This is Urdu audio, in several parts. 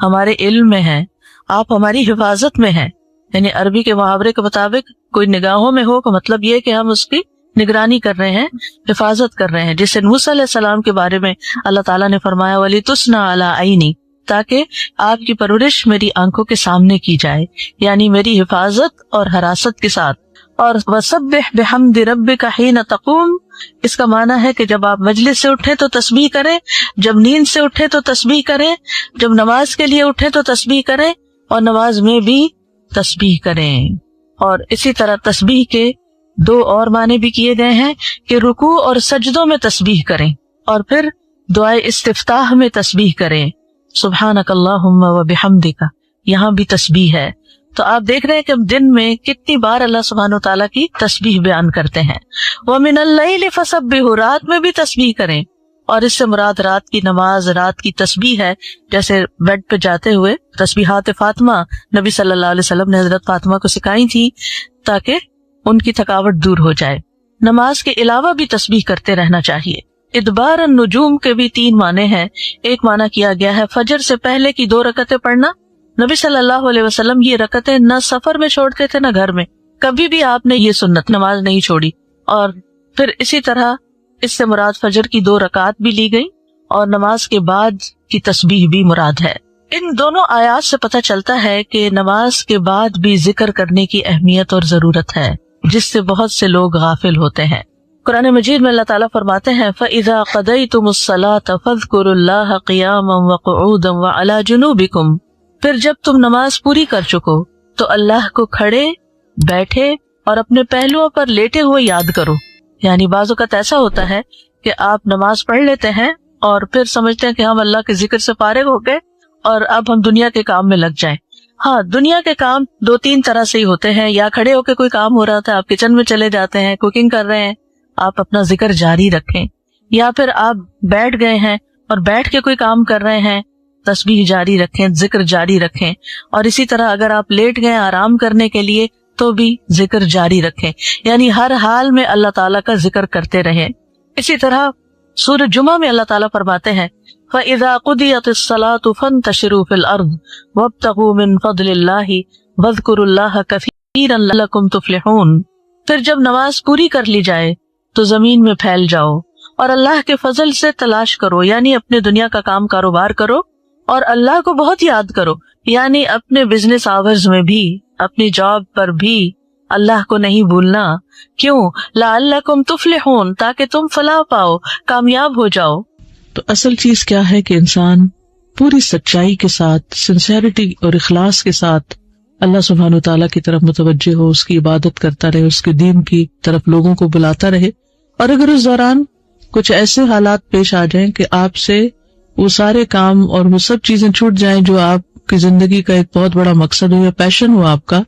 ہمارے علم میں ہیں، آپ ہماری حفاظت میں ہیں. یعنی عربی کے محاورے کے مطابق کوئی نگاہوں میں ہو کا مطلب یہ کہ ہم اس کی نگرانی کر رہے ہیں، حفاظت کر رہے ہیں. جیسے موسیٰ علیہ السلام کے بارے میں اللہ تعالیٰ نے فرمایا وَلِتُسْنَ عَلَىٰ عَيْنِي، تاکہ آپ کی پرورش میری آنکھوں کے سامنے کی جائے، یعنی میری حفاظت اور حراست کے ساتھ. اور وَسَبِّحْ بِحَمْدِ رَبِّكَ حِينَ تَقُومُ، اس کا معنی ہے کہ جب آپ مجلس سے اٹھیں تو تسبیح کریں، جب نیند سے اٹھیں تو تسبیح کریں، جب نماز کے لیے اٹھیں تو تسبیح کریں، اور نماز میں بھی تسبیح کریں. اور اسی طرح تسبیح کے دو اور معنی بھی کیے گئے ہیں کہ رکوع اور سجدوں میں تسبیح کریں، اور پھر دعائے استفتاح میں تسبیح کریں. سبحانک اللہم و بحمدک، یہاں بھی تسبیح ہے. تو آپ دیکھ رہے ہیں کہ دن میں کتنی بار اللہ سبحانہ و تعالیٰ کی تسبیح بیان کرتے ہیں. وَمِنَ اللَّيْلِ فَسَبِّحْ، رات میں بھی تسبیح کریں. اور اس سے مراد رات کی نماز، رات کی تسبیح ہے. جیسے بیڈ پہ جاتے ہوئے تسبیحات فاطمہ نبی صلی اللہ علیہ وسلم نے حضرت فاطمہ کو سکھائی تھی تاکہ ان کی تھکاوٹ دور ہو جائے. نماز کے علاوہ بھی تسبیح کرتے رہنا چاہیے. ادبار النجوم کے بھی 3 معنی ہیں. ایک معنی کیا گیا ہے فجر سے پہلے کی 2 رکعتیں پڑھنا. نبی صلی اللہ علیہ وسلم یہ رکعتیں نہ سفر میں چھوڑتے تھے نہ گھر میں، کبھی بھی آپ نے یہ سنت نماز نہیں چھوڑی. اور پھر اسی طرح اس سے مراد فجر کی 2 رکعات بھی لی گئی، اور نماز کے بعد کی تسبیح بھی مراد ہے. ان دونوں آیات سے پتہ چلتا ہے کہ نماز کے بعد بھی ذکر کرنے کی اہمیت اور ضرورت ہے، جس سے بہت سے لوگ غافل ہوتے ہیں. قرآن مجید میں اللہ تعالیٰ فرماتے ہیں فَإِذَا قَضَيْتُمُ الصَّلَاةَ فَاذْكُرُوا اللَّهَ قِيَامًا وَقُعُودًا وَعَلَى جُنُوبِكُمْ، پھر جب تم نماز پوری کر چکو تو اللہ کو کھڑے، بیٹھے اور اپنے پہلوؤں پر لیٹے ہوئے یاد کرو. یعنی بعض اوقات ایسا ہوتا ہے کہ آپ نماز پڑھ لیتے ہیں اور پھر سمجھتے ہیں کہ ہم اللہ کے ذکر سے فارغ ہو گئے اور اب ہم دنیا کے کام میں لگ جائیں. ہاں، دنیا کے کام 2-3 طرح سے ہی ہوتے ہیں. یا کھڑے ہو کے کوئی کام ہو رہا تھا، آپ کچن میں چلے جاتے ہیں، کوکنگ کر رہے ہیں، آپ اپنا ذکر جاری رکھیں. یا پھر آپ بیٹھ گئے ہیں اور بیٹھ کے کوئی کام کر رہے ہیں، تسبیح جاری رکھیں، ذکر جاری رکھیں. اور اسی طرح اگر آپ لیٹ گئے آرام کرنے کے لیے تو بھی ذکر جاری رکھیں. یعنی ہر حال میں اللہ تعالیٰ کا ذکر کرتے رہیں. اسی طرح سورہ جمعہ میں اللہ تعالیٰ فرماتے ہیں فَإِذَا قُضِيَتِ الصَّلَاةُ فَانتَشِرُوا فِي الْأَرْضِ وَابْتَغُوا مِن فَضْلِ اللَّهِ وَاذْكُرُوا اللَّهَ كَثِيرًا لَعَلَّكُمْ تُفْلِحُونَ. پھر جب نماز پوری کر لی جائے تو زمین میں پھیل جاؤ اور اللہ کے فضل سے تلاش کرو، یعنی اپنے دنیا کا کام کاروبار کرو اور اللہ کو بہت یاد کرو. یعنی اپنے بزنس آورز میں بھی، اپنی جاب پر بھی اللہ کو نہیں بھولنا. کیوں؟ لعلکم تفلحون، تاکہ تم فلاح پاؤ، کامیاب ہو جاؤ. تو اصل چیز کیا ہے کہ انسان پوری سچائی کے ساتھ، سنسیئرٹی اور اخلاص کے ساتھ اللہ سبحانہ و تعالیٰ کی طرف متوجہ ہو، اس کی عبادت کرتا رہے، اس کے دین کی طرف لوگوں کو بلاتا رہے. اور اگر اس دوران کچھ ایسے حالات پیش آ جائیں کہ آپ سے وہ سارے کام اور وہ سب چیزیں چھوٹ جائیں جو آپ کی زندگی کا ایک بہت بڑا مقصد ہو یا پیشن ہو آپ کا،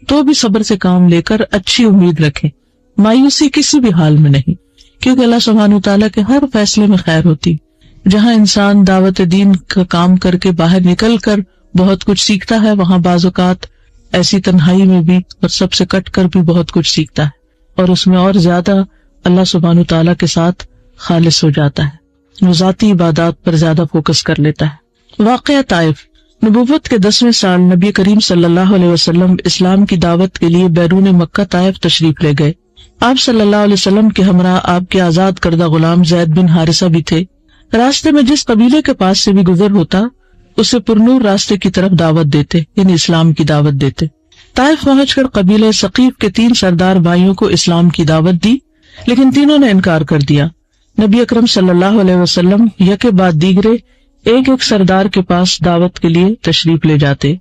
تو بھی صبر سے کام لے کر اچھی امید رکھیں. مایوسی کسی بھی حال میں نہیں، کیونکہ اللہ سبحانہ وتعالیٰ کے ہر فیصلے میں خیر ہوتی. جہاں انسان دعوت دین کا کام کر کے باہر نکل کر بہت کچھ سیکھتا ہے، وہاں بعض اوقات ایسی تنہائی میں بھی اور سب سے کٹ کر بھی بہت کچھ سیکھتا ہے، اور اس میں اور زیادہ اللہ سبحانہ وتعالیٰ کے ساتھ خالص ہو جاتا ہے. وہ ذاتی عبادات پر زیادہ فوکس کر لیتا ہے. واقعہ طائف. نبوت کے 10ویں سال نبی کریم صلی اللہ علیہ وسلم اسلام کی دعوت کے لیے بیرون مکہ طائف تشریف لے گئے. آپ صلی اللہ علیہ وسلم کے ہمراہ آپ کے آزاد کردہ غلام زید بن حارثہ بھی تھے. راستے میں جس قبیلے کے پاس سے بھی گزر ہوتا اسے پرنور راستے کی طرف دعوت دیتے، یعنی اسلام کی دعوت دیتے. طائف پہنچ کر قبیلہ ثقیف کے 3 سردار بھائیوں کو اسلام کی دعوت دی، لیکن تینوں نے انکار کر دیا. نبی اکرم صلی اللہ علیہ وسلم یکے بعد دیگرے ایک ایک سردار کے پاس دعوت کے لیے تشریف لے جاتے،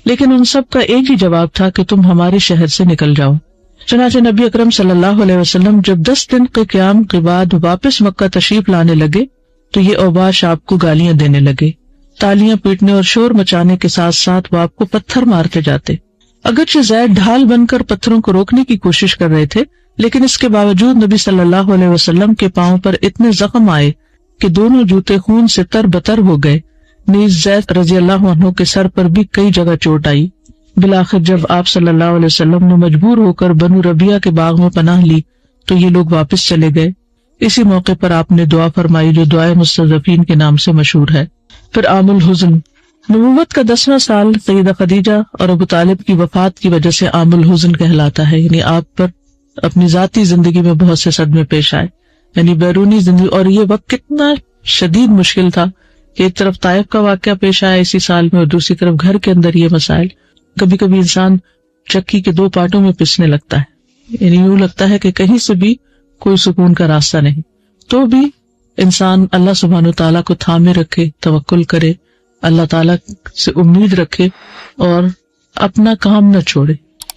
لیکن ان سب کا ایک ہی جواب تھا کہ تم ہمارے شہر سے نکل جاؤ. چنانچہ نبی اکرم صلی اللہ علیہ وسلم جب 10 دن کے قیام کے بعد واپس مکہ تشریف لانے لگے تو یہ اوباش آپ کو گالیاں دینے لگے. تالیاں پیٹنے اور شور مچانے کے ساتھ ساتھ وہ آپ کو پتھر مارتے جاتے. اگرچہ زید ڈھال بن کر پتھروں کو روکنے کی کوشش کر رہے تھے، لیکن اس کے باوجود نبی صلی اللہ علیہ وسلم کے پاؤں پر اتنے زخم آئے کہ دونوں جوتے خون سے تر بتر ہو گئے. نیز زید رضی اللہ عنہ کے سر پر بھی کئی جگہ چوٹ آئی. بالآخر جب آپ صلی اللہ علیہ وسلم نے مجبور ہو کر بنو ربیہ کے باغ میں پناہ لی تو یہ لوگ واپس چلے گئے. اسی موقع پر آپ نے دعا فرمائی جو دعائے مستضعفین کے نام سے مشہور ہے. پھر عام الحزن. نبوت کا 10واں سال سیدہ خدیجہ اور ابو طالب کی وفات کی وجہ سے عام الحزن کہلاتا ہے، یعنی آپ پر اپنی ذاتی زندگی میں بہت سے صدمے پیش آئے، یعنی بیرونی زندگی، اور یہ وقت کتنا شدید مشکل تھا کہ ایک طرف طائف کا واقعہ پیش آیا اسی سال میں، اور دوسری طرف گھر کے اندر یہ مسائل. کبھی کبھی انسان چکی کے 2 پارٹوں میں پسنے لگتا ہے، یعنی یوں لگتا ہے کہ کہیں سے بھی کوئی سکون کا راستہ نہیں. تو بھی انسان اللہ سبحانہ تعالیٰ کو تھامے رکھے، توکل کرے، اللہ تعالیٰ سے امید رکھے اور اپنا کام نہ چھوڑے،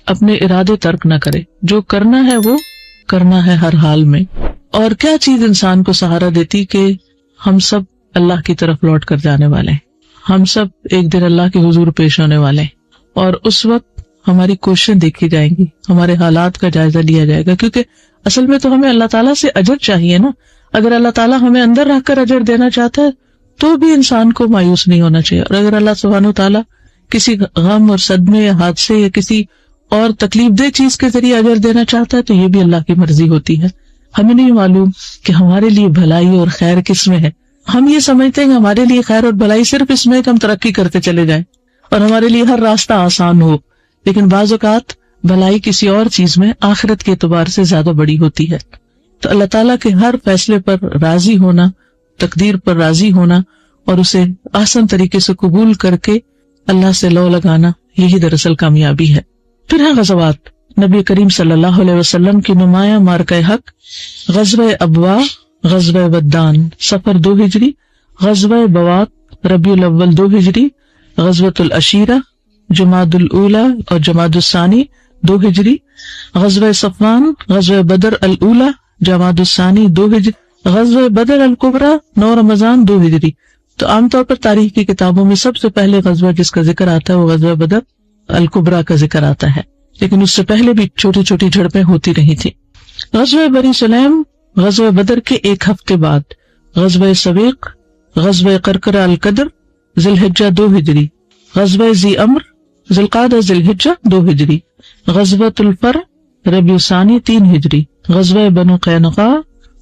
اپنے ارادے ترک نہ کرے. جو کرنا ہے وہ کرنا ہے ہر حال میں. اور کیا چیز انسان کو سہارا دیتی کہ ہم سب اللہ کی طرف لوٹ کر جانے والے ہیں، ہم سب ایک دن اللہ کے حضور پیش ہونے والے ہیں، اور اس وقت ہماری کوششیں دیکھی جائیں گی، ہمارے حالات کا جائزہ لیا جائے گا. کیونکہ اصل میں تو ہمیں اللہ تعالیٰ سے اجر چاہیے نا. اگر اللہ تعالیٰ ہمیں اندر رکھ کر اجر دینا چاہتا ہے تو بھی انسان کو مایوس نہیں ہونا چاہیے، اور اگر اللہ سبحانہ تعالیٰ کسی غم اور صدمے یا حادثے یا کسی اور تکلیف دہ چیز کے ذریعے اجر دینا چاہتا ہے تو یہ بھی اللہ کی مرضی ہوتی ہے. ہمیں نہیں معلوم کہ ہمارے لیے بھلائی اور خیر کس میں ہے. ہم یہ سمجھتے ہیں کہ ہمارے لیے خیر اور بھلائی صرف اس میں کہ ہم ترقی کرتے چلے جائیں اور ہمارے لیے ہر راستہ آسان ہو، لیکن بعض اوقات بھلائی کسی اور چیز میں آخرت کے اعتبار سے زیادہ بڑی ہوتی ہے. تو اللہ تعالیٰ کے ہر فیصلے پر راضی ہونا، تقدیر پر راضی ہونا اور اسے آسان طریقے سے قبول کر کے اللہ سے لو لگانا، یہی دراصل کامیابی ہے. پھر ہے غزوات. نبی کریم صلی اللہ علیہ وسلم کی نمایاں مارکہ حق، غزوہ ابوا، غزوہ ودان صفر 2 ہجری، غزوہ بوات ربیع الاول 2 ہجری، غزوۃ العشیرہ جمادی الاولی اور جمادی الثانی 2 ہجری، غزوہ صفوان، غزوہ بدر الاولی جمادی الثانی 2 ہجری، غزوہ بدر الکبریٰ 9 رمضان 2 ہجری. تو عام طور پر تاریخ کی کتابوں میں سب سے پہلے غزوہ جس کا ذکر آتا ہے وہ غزوہ بدر الکبریٰ کا ذکر آتا ہے، لیکن اس سے پہلے بھی چھوٹی چھوٹی جھڑپیں ہوتی رہی تھی. غزوہ بنی سلیم غزوہ بدر کے 1 ہفتے بعد، غزوہ سویق، غزوہ قرقرہ القدر ذی الحجہ 2 ہجری، غزوہ ذی امر ذی القعدہ ذی الحجہ 2 ہجری، غزوۃ الفر ربیع ثانی 3 ہجری، غزوہ بنو قینقاع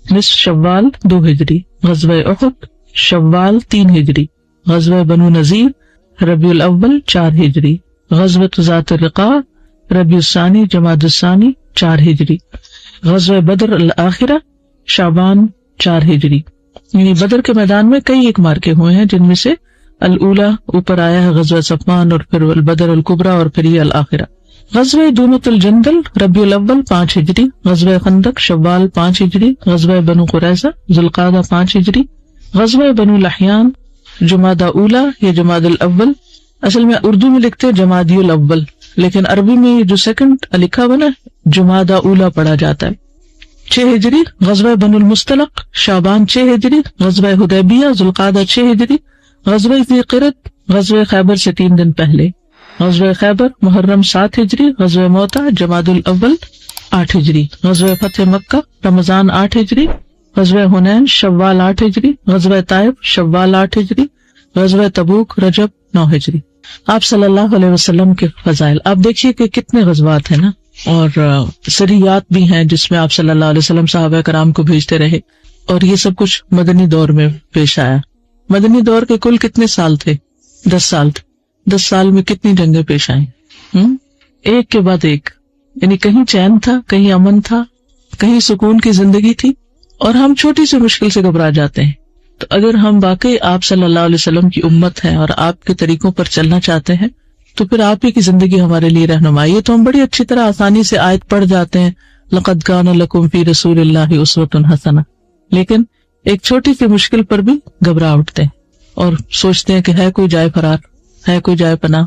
نصف شوال 2 ہجری، غزوہ احد شوال 3 ہجری، غزوہ بنو نذیر ربیع الاول 4 ہجری، غزوۃ ذات الرقاع ربیع الثانی جمادی الثانی 4 ہجری، غزوہ بدر الآخرہ شعبان 4 ہجری. یعنی بدر کے میدان میں کئی ایک مارکے ہوئے ہیں، جن میں سے الاولی اوپر آیا ہے، غزوہ صفوان، اور پھر البدر الکبریٰ، اور پھر یہ الآخرہ. غزوہ دونۃ الجندل ربیع الاول 5 ہجری، غزوہ خندق شوال 5 ہجری، غزوہ بنو قریظہ ذی القعدہ 5 ہجری، غزوہ بنو لحیان جمادی اولی یا جمادی الاول. اصل میں اردو میں لکھتے جمادی الاول، لیکن عربی میں جو سیکنڈ لکھا بنا جمادی اولی پڑھا جاتا ہے. 6 ہجری، غزوہ بنو المستلق شعبان 6 ہجری، غزوہ حدیبیہ ذی القعدہ 6 ہجری، غزوہ ذی قرد غزوہ خیبر سے 3 دن پہلے، غزوہ خیبر محرم 7 ہجری، غزوہ موتا جمادی الاول 8 ہجری، غزوہ فتح مکہ رمضان 8 ہجری، غزوہ حنین شوال 8 ہجری، غزوہ طائف شوال 8 ہجری، غزوہ تبوک رجب 9 ہجری. آپ صلی اللہ علیہ وسلم کے فضائل آپ دیکھیے کہ کتنے غزوات ہیں نا، اور سریات بھی ہیں جس میں آپ صلی اللہ علیہ وسلم صحابہ کرام کو بھیجتے رہے، اور یہ سب کچھ مدنی دور میں پیش آیا. مدنی دور کے کل کتنے سال تھے؟ 10 سال تھے. 10 سال میں کتنی جنگیں پیش آئیں، ایک کے بعد ایک. یعنی کہیں چین تھا، کہیں امن تھا، کہیں سکون کی زندگی تھی، اور ہم چھوٹی سی مشکل سے گھبرا جاتے ہیں. تو اگر ہم واقعی آپ صلی اللہ علیہ وسلم کی امت ہیں اور آپ کے طریقوں پر چلنا چاہتے ہیں تو پھر آپ ہی کی زندگی ہمارے لیے رہنمائی ہے. تو ہم بڑی اچھی طرح آسانی سے آیت پڑھ جاتے ہیں، لقد کان لکم فی رسول اللہ اسوۃ حسنہ، لیکن ایک چھوٹی سی مشکل پر بھی گھبرا اٹھتے ہیں اور سوچتے ہیں کہ ہے کوئی جائے فرار، ہے کوئی جائے پناہ.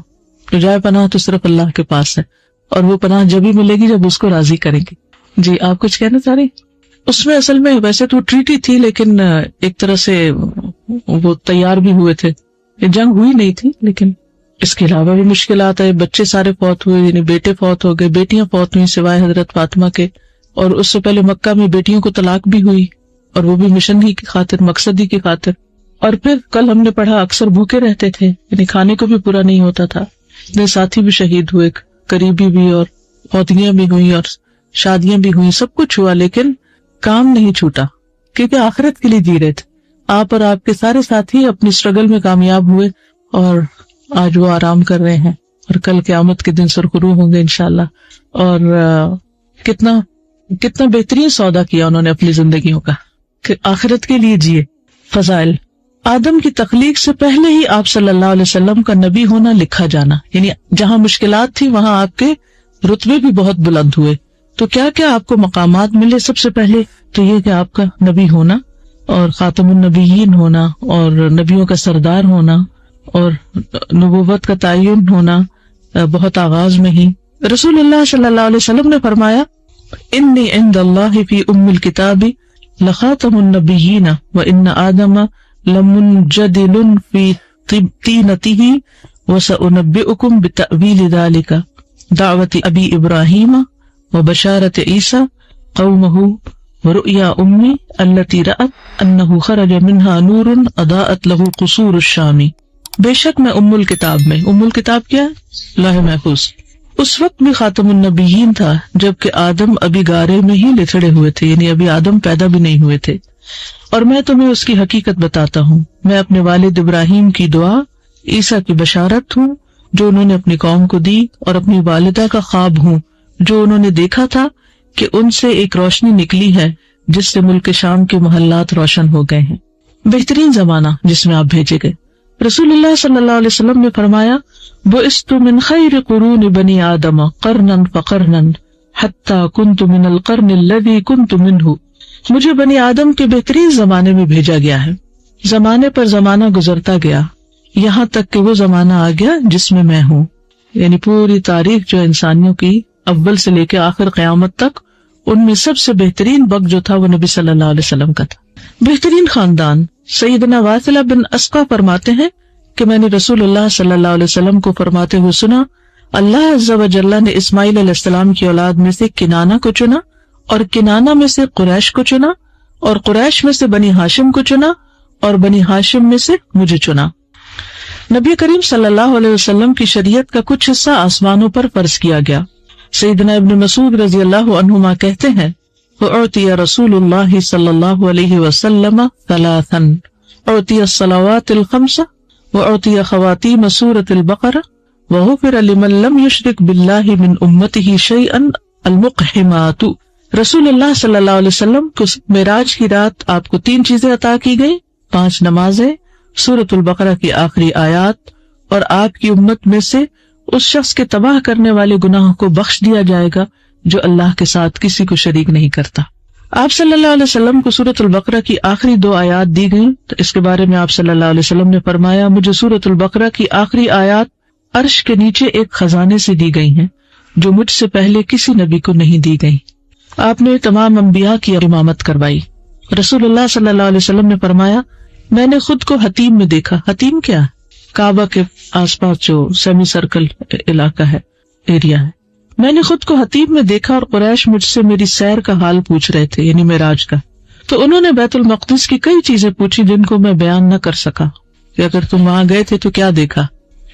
تو جائے پناہ تو صرف اللہ کے پاس ہے، اور وہ پناہ جب ہی ملے گی جب اس کو راضی کریں گے. جی آپ کچھ کہنا چاہ رہے ہیں؟ اس میں اصل میں ویسے تو ٹریٹی تھی، لیکن ایک طرح سے وہ تیار بھی ہوئے تھے. یہ جنگ ہوئی نہیں تھی، لیکن اس کے علاوہ بھی مشکلات آئے. بچے سارے فوت ہوئے، یعنی بیٹے فوت ہو گئے، بیٹیاں فوت ہوئی سوائے حضرت فاطمہ کے. اور اس سے پہلے مکہ میں بیٹیوں کو طلاق بھی ہوئی، اور وہ بھی مشن ہی کی خاطر، مقصد ہی کی خاطر. اور پھر کل ہم نے پڑھا اکثر بھوکے رہتے تھے، یعنی کھانے کو بھی پورا نہیں ہوتا تھا. اتنے ساتھی بھی شہید ہوئے، قریبی بھی، اور فوتیاں بھی ہوئی، اور شادیاں بھی ہوئی، سب کچھ ہوا، لیکن کام نہیں چھوٹا، کیونکہ آخرت کے لیے جی رہے تھے. آپ اور آپ کے سارے ساتھی اپنی اسٹرگل میں کامیاب ہوئے، اور آج وہ آرام کر رہے ہیں اور کل قیامت کے دن سرخرو ہوں گے انشاءاللہ. اور کتنا بہترین سودا کیا انہوں نے اپنی زندگیوں کا کہ آخرت کے لیے جیے. فضائل: آدم کی تخلیق سے پہلے ہی آپ صلی اللہ علیہ وسلم کا نبی ہونا لکھا جانا، یعنی جہاں مشکلات تھی وہاں آپ کے رتبے بھی بہت بلند ہوئے. تو کیا کیا آپ کو مقامات ملے؟ سب سے پہلے تو یہ کہ آپ کا نبی ہونا اور خاتم النبیین ہونا اور نبیوں کا سردار ہونا اور نبوت کا تعین ہونا بہت آغاز میں ہی. رسول اللہ صلی اللہ علیہ وسلم نے فرمایا انی عند اللہ فی ام الکتاب لخاتم النبیین وان آدم لمنجدل فی طینتہ وسأنبئکم بتأویل ذلک دعوت ابی ابراہیم وبشارت عیسیٰ قومہ ورؤیا امی التي رأت انہ خرج منہا نور اضاءت لہ قصور الشام. بے شک میں ام الکتاب میں، ام الکتاب کیا ہے؟ لوح محفوظ. اس وقت بھی خاتم النبیین تھا جبکہ آدم ابھی گارے میں ہی لتڑے ہوئے تھے، یعنی ابھی آدم پیدا بھی نہیں ہوئے تھے. اور میں تمہیں اس کی حقیقت بتاتا ہوں، میں اپنے والد ابراہیم کی دعا، عیسیٰ کی بشارت ہوں جو انہوں نے اپنی قوم کو دی، اور اپنی والدہ کا خواب ہوں جو انہوں نے دیکھا تھا کہ ان سے ایک روشنی نکلی ہے جس سے ملک شام کے محلات روشن ہو گئے ہیں. بہترین زمانہ جس میں آپ بھیجے گئے. رسول اللہ صلی اللہ علیہ وسلم نے فرمایا بعثت من خیر قرون بنی آدم قرنا فقرنا حتی کنت من القرن الذی کنت منہ. مجھے بنی آدم کے بہترین زمانے میں بھیجا گیا ہے، زمانے پر زمانہ گزرتا گیا یہاں تک کہ وہ زمانہ آ گیا جس میں میں ہوں. یعنی پوری تاریخ جو انسانیوں کی اول سے لے کے آخر قیامت تک، ان میں سب سے بہترین وقت جو تھا وہ نبی صلی اللہ علیہ وسلم کا تھا. بہترین خاندان. سیدنا واثلہ بن اسقا فرماتے ہیں کہ میں نے رسول اللہ صلی اللہ علیہ وسلم کو فرماتے ہوئے سنا اللہ عز و جل نے اسماعیل علیہ السلام کی اولاد میں سے کنانہ کو چنا، اور کنانہ میں سے قریش کو چنا، اور قریش میں سے بنی ہاشم کو چنا، اور بنی ہاشم میں سے مجھے چنا. نبی کریم صلی اللہ علیہ وسلم کی شریعت کا کچھ حصہ آسمانوں پر فرض کیا گیا. سیدنا ابن مسعود رضی اللہ عنہما کہتے ہیں وَأُعْطِيَ رَسُولُ اللَّهِ صلی اللہ علیہ وسلم ثلاثا أُعْطِيَ الصَّلَوَاتِ الْخَمْسَ وَأُعْطِيَ خَوَاتِيمَ سُورَةِ الْبَقَرَةِ وَغُفِرَ لِمَن لَّمْ يُشْرِكْ بِاللَّهِ مِنْ أُمَّتِهِ شَيْئًا الْمُقْحِمَاتُ. رسول اللہ صلی اللہ علیہ وسلم کو معراج کی رات آپ کو 3 چیزیں عطا کی گئی، 5 نمازیں، سورۃ البقرہ کی آخری آیات، اور آپ کی امت میں سے اس شخص کے تباہ کرنے والے گناہوں کو بخش دیا جائے گا جو اللہ کے ساتھ کسی کو شریک نہیں کرتا. آپ صلی اللہ علیہ وسلم کو سورۃ البقرہ کی آخری 2 آیات دی گئیں تو اس کے بارے میں آپ صلی اللہ علیہ وسلم نے فرمایا مجھے سورۃ البقرہ کی آخری آیات عرش کے نیچے ایک خزانے سے دی گئی ہیں جو مجھ سے پہلے کسی نبی کو نہیں دی گئی. آپ نے تمام انبیاء کی امامت کروائی. رسول اللہ صلی اللہ علیہ وسلم نے فرمایا میں نے خود کو حتیم میں دیکھا. حتیم کیا ہے؟ کعبہ کے آس پاس جو سیمی سرکل علاقہ ہے، ایریا ہے. میں نے خود کو حتیم میں دیکھا اور قریش مجھ سے میری سیر کا حال پوچھ رہے تھے، یعنی معراج کا. تو انہوں نے بیت المقدس کی کئی چیزیں پوچھی جن کو میں بیان نہ کر سکا کہ اگر تم وہاں گئے تھے تو کیا دیکھا.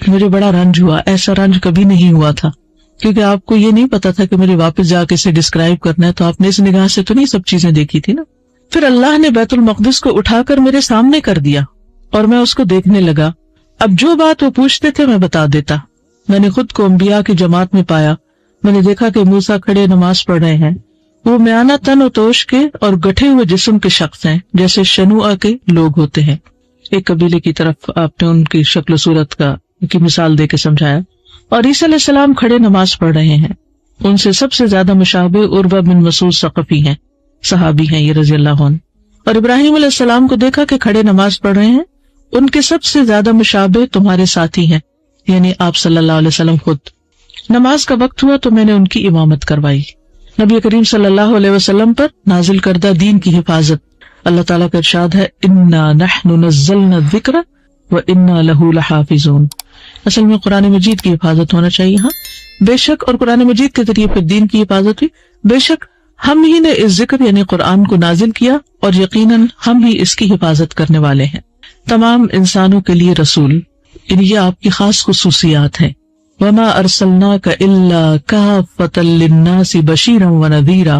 مجھے بڑا رنج ہوا، ایسا رنج کبھی نہیں ہوا تھا، کیونکہ آپ کو یہ نہیں پتا تھا کہ مجھے واپس جا کے اسے ڈسکرائب کرنا ہے، تو آپ نے اس نگاہ سے تو نہیں سب چیزیں دیکھی تھی نا. پھر اللہ نے بیت المقدس کو اٹھا کر میرے سامنے کر دیا اور میں اس کو دیکھنے لگا. اب جو بات وہ پوچھتے تھے میں بتا دیتا. میں نے خود کو انبیاء کی جماعت میں پایا. میں نے دیکھا کہ موسیٰ کھڑے نماز پڑھ رہے ہیں. وہ میانہ تن و توش کے اور گٹھے ہوئے جسم کے شخص ہیں جیسے شنوعہ کے لوگ ہوتے ہیں. ایک قبیلے کی طرف آپ نے ان کی شکل و صورت کی مثال دے کے سمجھایا. اور عیسیٰ علیہ السلام کھڑے نماز پڑھ رہے ہیں. ان سے سب سے زیادہ مشابہ عروہ بن مسعود ثقفی ہیں، صحابی ہیں یہ رضی اللہ عنہ. اور ابراہیم علیہ السلام کو دیکھا کہ کھڑے نماز پڑھ رہے ہیں. ان کے سب سے زیادہ مشابہ تمہارے ساتھی ہیں، یعنی آپ صلی اللہ علیہ وسلم خود. نماز کا وقت ہوا تو میں نے ان کی امامت کروائی. نبی کریم صلی اللہ علیہ وسلم پر نازل کردہ دین کی حفاظت. اللہ تعالیٰ کا ارشاد ہے انا نحن نزلنا الذکر وانا لہ لحافظون. اصل میں قرآن مجید کی حفاظت ہونا چاہیے. ہاں بے شک، اور قرآن مجید کے ذریعے پھر دین کی حفاظت ہوئی. بے شک ہم ہی نے اس ذکر یعنی قرآن کو نازل کیا اور یقیناً ہم ہی اس کی حفاظت کرنے والے ہیں. تمام انسانوں کے لیے رسول، یہ آپ کی خاص خصوصیات ہیں. وما ارسلناک الا کافۃ للناس بشیرا ونذیرا.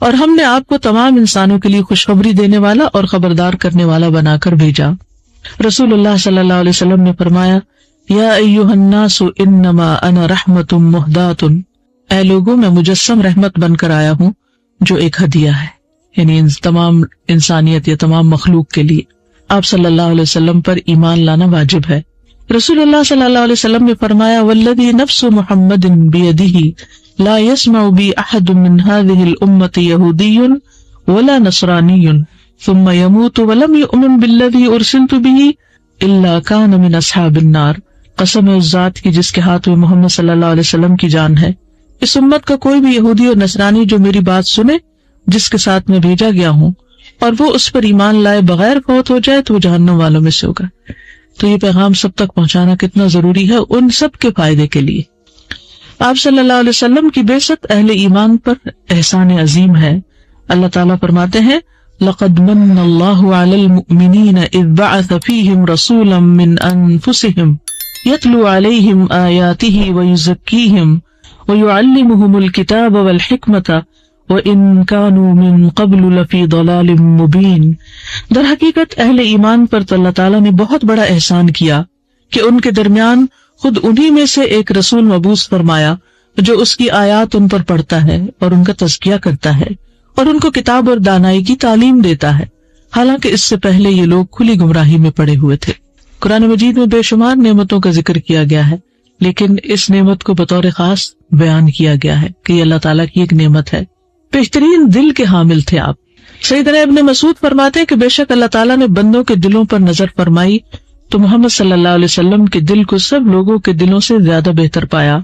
اور ہم نے آپ کو تمام انسانوں کے لیے خوشخبری دینے والا اور خبردار کرنے والا بنا کر بھیجا. رسول اللہ صلی اللہ علیہ وسلم نے فرمایا یا ایھا الناس انما انا رحمت مہدات، اے لوگوں میں مجسم رحمت بن کر آیا ہوں جو ایک ہدیہ ہے، یعنی تمام انسانیت یا تمام مخلوق کے لیے۔ آپ صلی اللہ علیہ وسلم پر ایمان لانا واجب ہے۔ رسول اللہ صلی اللہ علیہ وسلم نے فرمایا والذی نفس محمد بیدہ لا يسمع بی احد من هذه الامة یہودی ولا نصرانی ثم يموت ولم يؤمن بالذی ارسلت به الا كان من اصحاب النار، قسم ہے اس ذات کی جس کے ہاتھ میں محمد صلی اللہ علیہ وسلم کی جان ہے، اس امت کا کوئی بھی یہودی اور نصرانی جو میری بات سنے جس کے ساتھ میں بھیجا گیا ہوں اور وہ اس پر ایمان لائے بغیر فوت ہو جائے تو وہ جہنم والوں میں سے ہوگا۔ تو یہ پیغام سب تک پہنچانا کتنا ضروری ہے ان سب کے فائدے کے لیے۔ آپ صلی اللہ علیہ وسلم کی بعثت اہل ایمان پر احسان عظیم ہے۔ اللہ تعالیٰ فرماتے ہیں لقد من اللہ علی المؤمنین اذ بعث فیہم رسولا من انفسہم یتلو علیہم آیاتہ ویزکیہم ویعلمہم الکتاب والحکمۃ وَإِن كَانُوا مِن قَبْلُ لَفِي ضَلَالٍ مُبِينٍ، در حقیقت اہل ایمان پر تو اللہ تعالیٰ نے بہت بڑا احسان کیا کہ ان کے درمیان خود انہی میں سے ایک رسول مبعوث فرمایا جو اس کی آیات ان پر پڑھتا ہے اور ان کا تزکیہ کرتا ہے اور ان کو کتاب اور دانائی کی تعلیم دیتا ہے، حالانکہ اس سے پہلے یہ لوگ کھلی گمراہی میں پڑے ہوئے تھے۔ قرآن مجید میں بے شمار نعمتوں کا ذکر کیا گیا ہے، لیکن اس نعمت کو بطور خاص بیان کیا گیا ہے کہ یہ اللہ تعالیٰ کی ایک نعمت ہے۔ بہترین دل کے حامل تھے آپ۔ سیدنا ابن مسعود فرماتے ہیں کہ بے شک اللہ تعالیٰ نے بندوں کے دلوں پر نظر فرمائی تو محمد صلی اللہ علیہ وسلم کے دل کو سب لوگوں کے دلوں سے زیادہ بہتر پایا،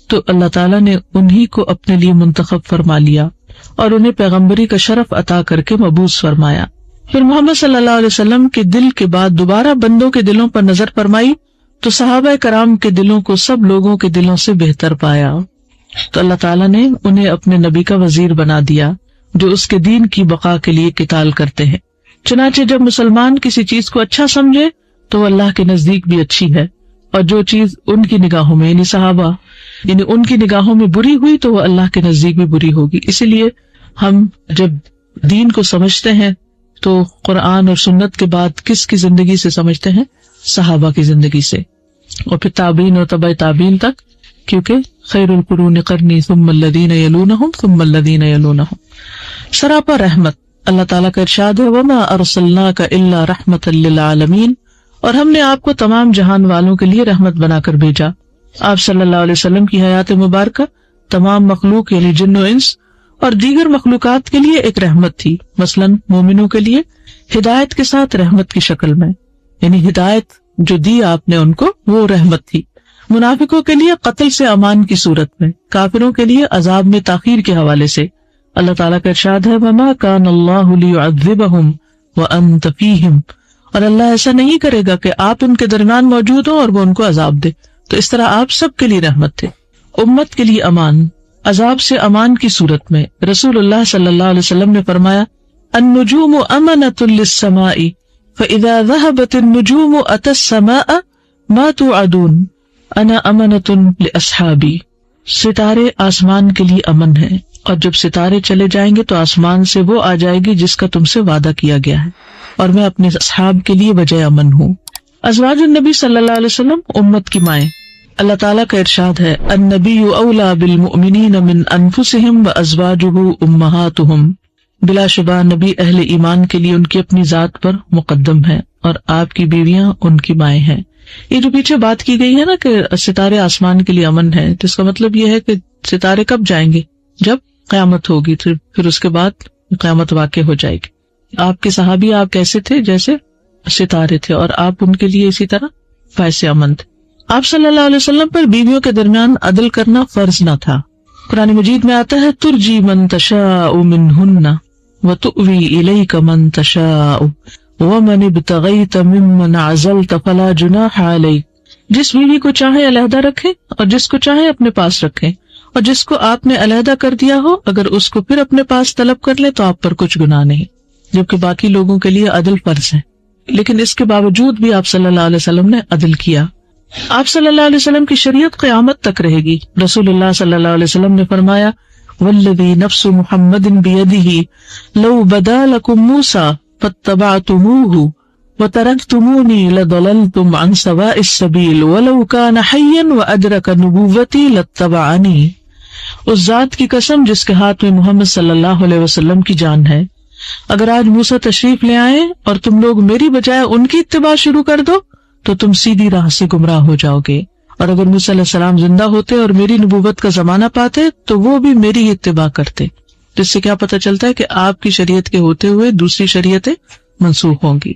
تو اللہ تعالیٰ نے انہی کو اپنے لیے منتخب فرما لیا اور انہیں پیغمبری کا شرف عطا کر کے مبعوث فرمایا۔ پھر محمد صلی اللہ علیہ وسلم کے دل کے بعد دوبارہ بندوں کے دلوں پر نظر فرمائی تو صحابہ کرام کے دلوں کو سب لوگوں کے دلوں سے بہتر پایا، تو اللہ تعالیٰ نے انہیں اپنے نبی کا وزیر بنا دیا جو اس کے دین کی بقا کے لیے قتال کرتے ہیں۔ چنانچہ جب مسلمان کسی چیز کو اچھا سمجھے تو وہ اللہ کے نزدیک بھی اچھی ہے، اور جو چیز ان کی نگاہوں میں یعنی صحابہ یعنی ان کی نگاہوں میں بری ہوئی تو وہ اللہ کے نزدیک بھی بری ہوگی۔ اسی لیے ہم جب دین کو سمجھتے ہیں تو قرآن اور سنت کے بعد کس کی زندگی سے سمجھتے ہیں؟ صحابہ کی زندگی سے، اور پھر تابعین اور تبع تابعین تک، کیونکہ خیر القرون قرنی ثم الذین یلونہم ثم الذین یلونہم۔ سراپا رحمت، اللہ تعالیٰ کا ارشاد ہے وما ارسلناک الا رحمۃ للعالمین، اور ہم نے آپ کو تمام جہان والوں کے لیے رحمت بنا کر بھیجا۔ آپ صلی اللہ علیہ وسلم کی حیات مبارکہ تمام مخلوق یعنی جن و انس اور دیگر مخلوقات کے لیے ایک رحمت تھی، مثلاً مومنوں کے لیے ہدایت کے ساتھ رحمت کی شکل میں، یعنی ہدایت جو دی آپ نے ان کو وہ رحمت تھی۔ منافقوں کے لیے قتل سے امان کی صورت میں، کافروں کے لیے عذاب میں تاخیر کے حوالے سے۔ اللہ تعالیٰ کا ارشاد ہے وَمَا كَانَ اللَّهُ لِيُعَذِّبَهُمْ وَأَنْتَ فِيهِمْ، اور اللہ ایسا نہیں کرے گا کہ آپ ان کے درمیان موجود ہوں اور وہ ان کو عذاب دے۔ تو اس طرح آپ سب کے لیے رحمت تھے، امت کے لیے امان، عذاب سے امان کی صورت میں۔ رسول اللہ صلی اللہ علیہ وسلم نے فرمایا النجوم أمنة للسماء فإذا ذهبت النجوم أتى السماء ما توعدون انا امنۃ لاصحابی، ستارے آسمان کے لیے امن ہیں، اور جب ستارے چلے جائیں گے تو آسمان سے وہ آ جائے گی جس کا تم سے وعدہ کیا گیا ہے، اور میں اپنے اصحاب کے لیے وجہ امن ہوں۔ ازواج النبی صلی اللہ علیہ وسلم امت کی مائیں۔ اللہ تعالیٰ کا ارشاد ہے النبی اولی بالمؤمنین من انفسہم وازواجہ امہاتہم، بلا شبہ نبی اہل ایمان کے لیے ان کی اپنی ذات پر مقدم ہے اور آپ کی بیویاں ان کی مائیں ہیں۔ یہ جو پیچھے بات کی گئی ہے نا کہ ستارے آسمان کے لیے امن ہے، تو اس کا مطلب یہ ہے کہ ستارے کب جائیں گے؟ جب قیامت ہوگی، پھر اس کے بعد قیامت واقع ہو جائے گی۔ آپ کے صحابی آپ کیسے تھے؟ جیسے ستارے تھے، اور آپ ان کے لیے اسی طرح باعث امن تھے۔ آپ صلی اللہ علیہ وسلم پر بیویوں کے درمیان عدل کرنا فرض نہ تھا۔ قرآن مجید میں آتا ہے ترجی من تشاء منہن وتؤوی الیک من تشاء ومن ابتغیت ممن عزلت فلا جناح علیک، جس بیوی کو چاہے علیحدہ رکھے اور جس کو چاہے اپنے پاس رکھے، اور جس کو آپ نے علیحدہ کر دیا ہو اگر اس کو پھر اپنے پاس طلب کر لے تو آپ پر کچھ گناہ نہیں، جبکہ باقی لوگوں کے لیے عدل فرض ہے۔ لیکن اس کے باوجود بھی آپ صلی اللہ علیہ وسلم نے عدل کیا۔ آپ صلی اللہ علیہ وسلم کی شریعت قیامت تک رہے گی۔ رسول اللہ صلی اللہ علیہ وسلم نے فرمایا والذی نفس محمد بیدہ لو بدا لکم موسیٰ فاتبعتموہ وَتَرَكْتُمُونِي لَضَلَلْتُمْ عَنْ سَوَاءِ السَّبِيلِ وَلَوْ كَانَ حَيًّا وَأَدْرَكَ نُبُوَّتِي لَاتَّبَعَنِي۔ اس ذات کی قسم جس کے ہاتھ میں محمد صلی اللہ علیہ وسلم کی جان ہے، اگر آج موسیٰ تشریف لے آئیں اور تم لوگ میری بجائے ان کی اتباع شروع کر دو تو تم سیدھی راہ سے گمراہ ہو جاؤ گے، اور اگر موسیٰ علیہ السلام زندہ ہوتے اور میری نبوت کا زمانہ پاتے تو وہ بھی میری اتباع کرتے، جس سے کیا پتہ چلتا ہے کہ آپ کی شریعت کے ہوتے ہوئے دوسری شریعتیں منسوخ ہوں گی۔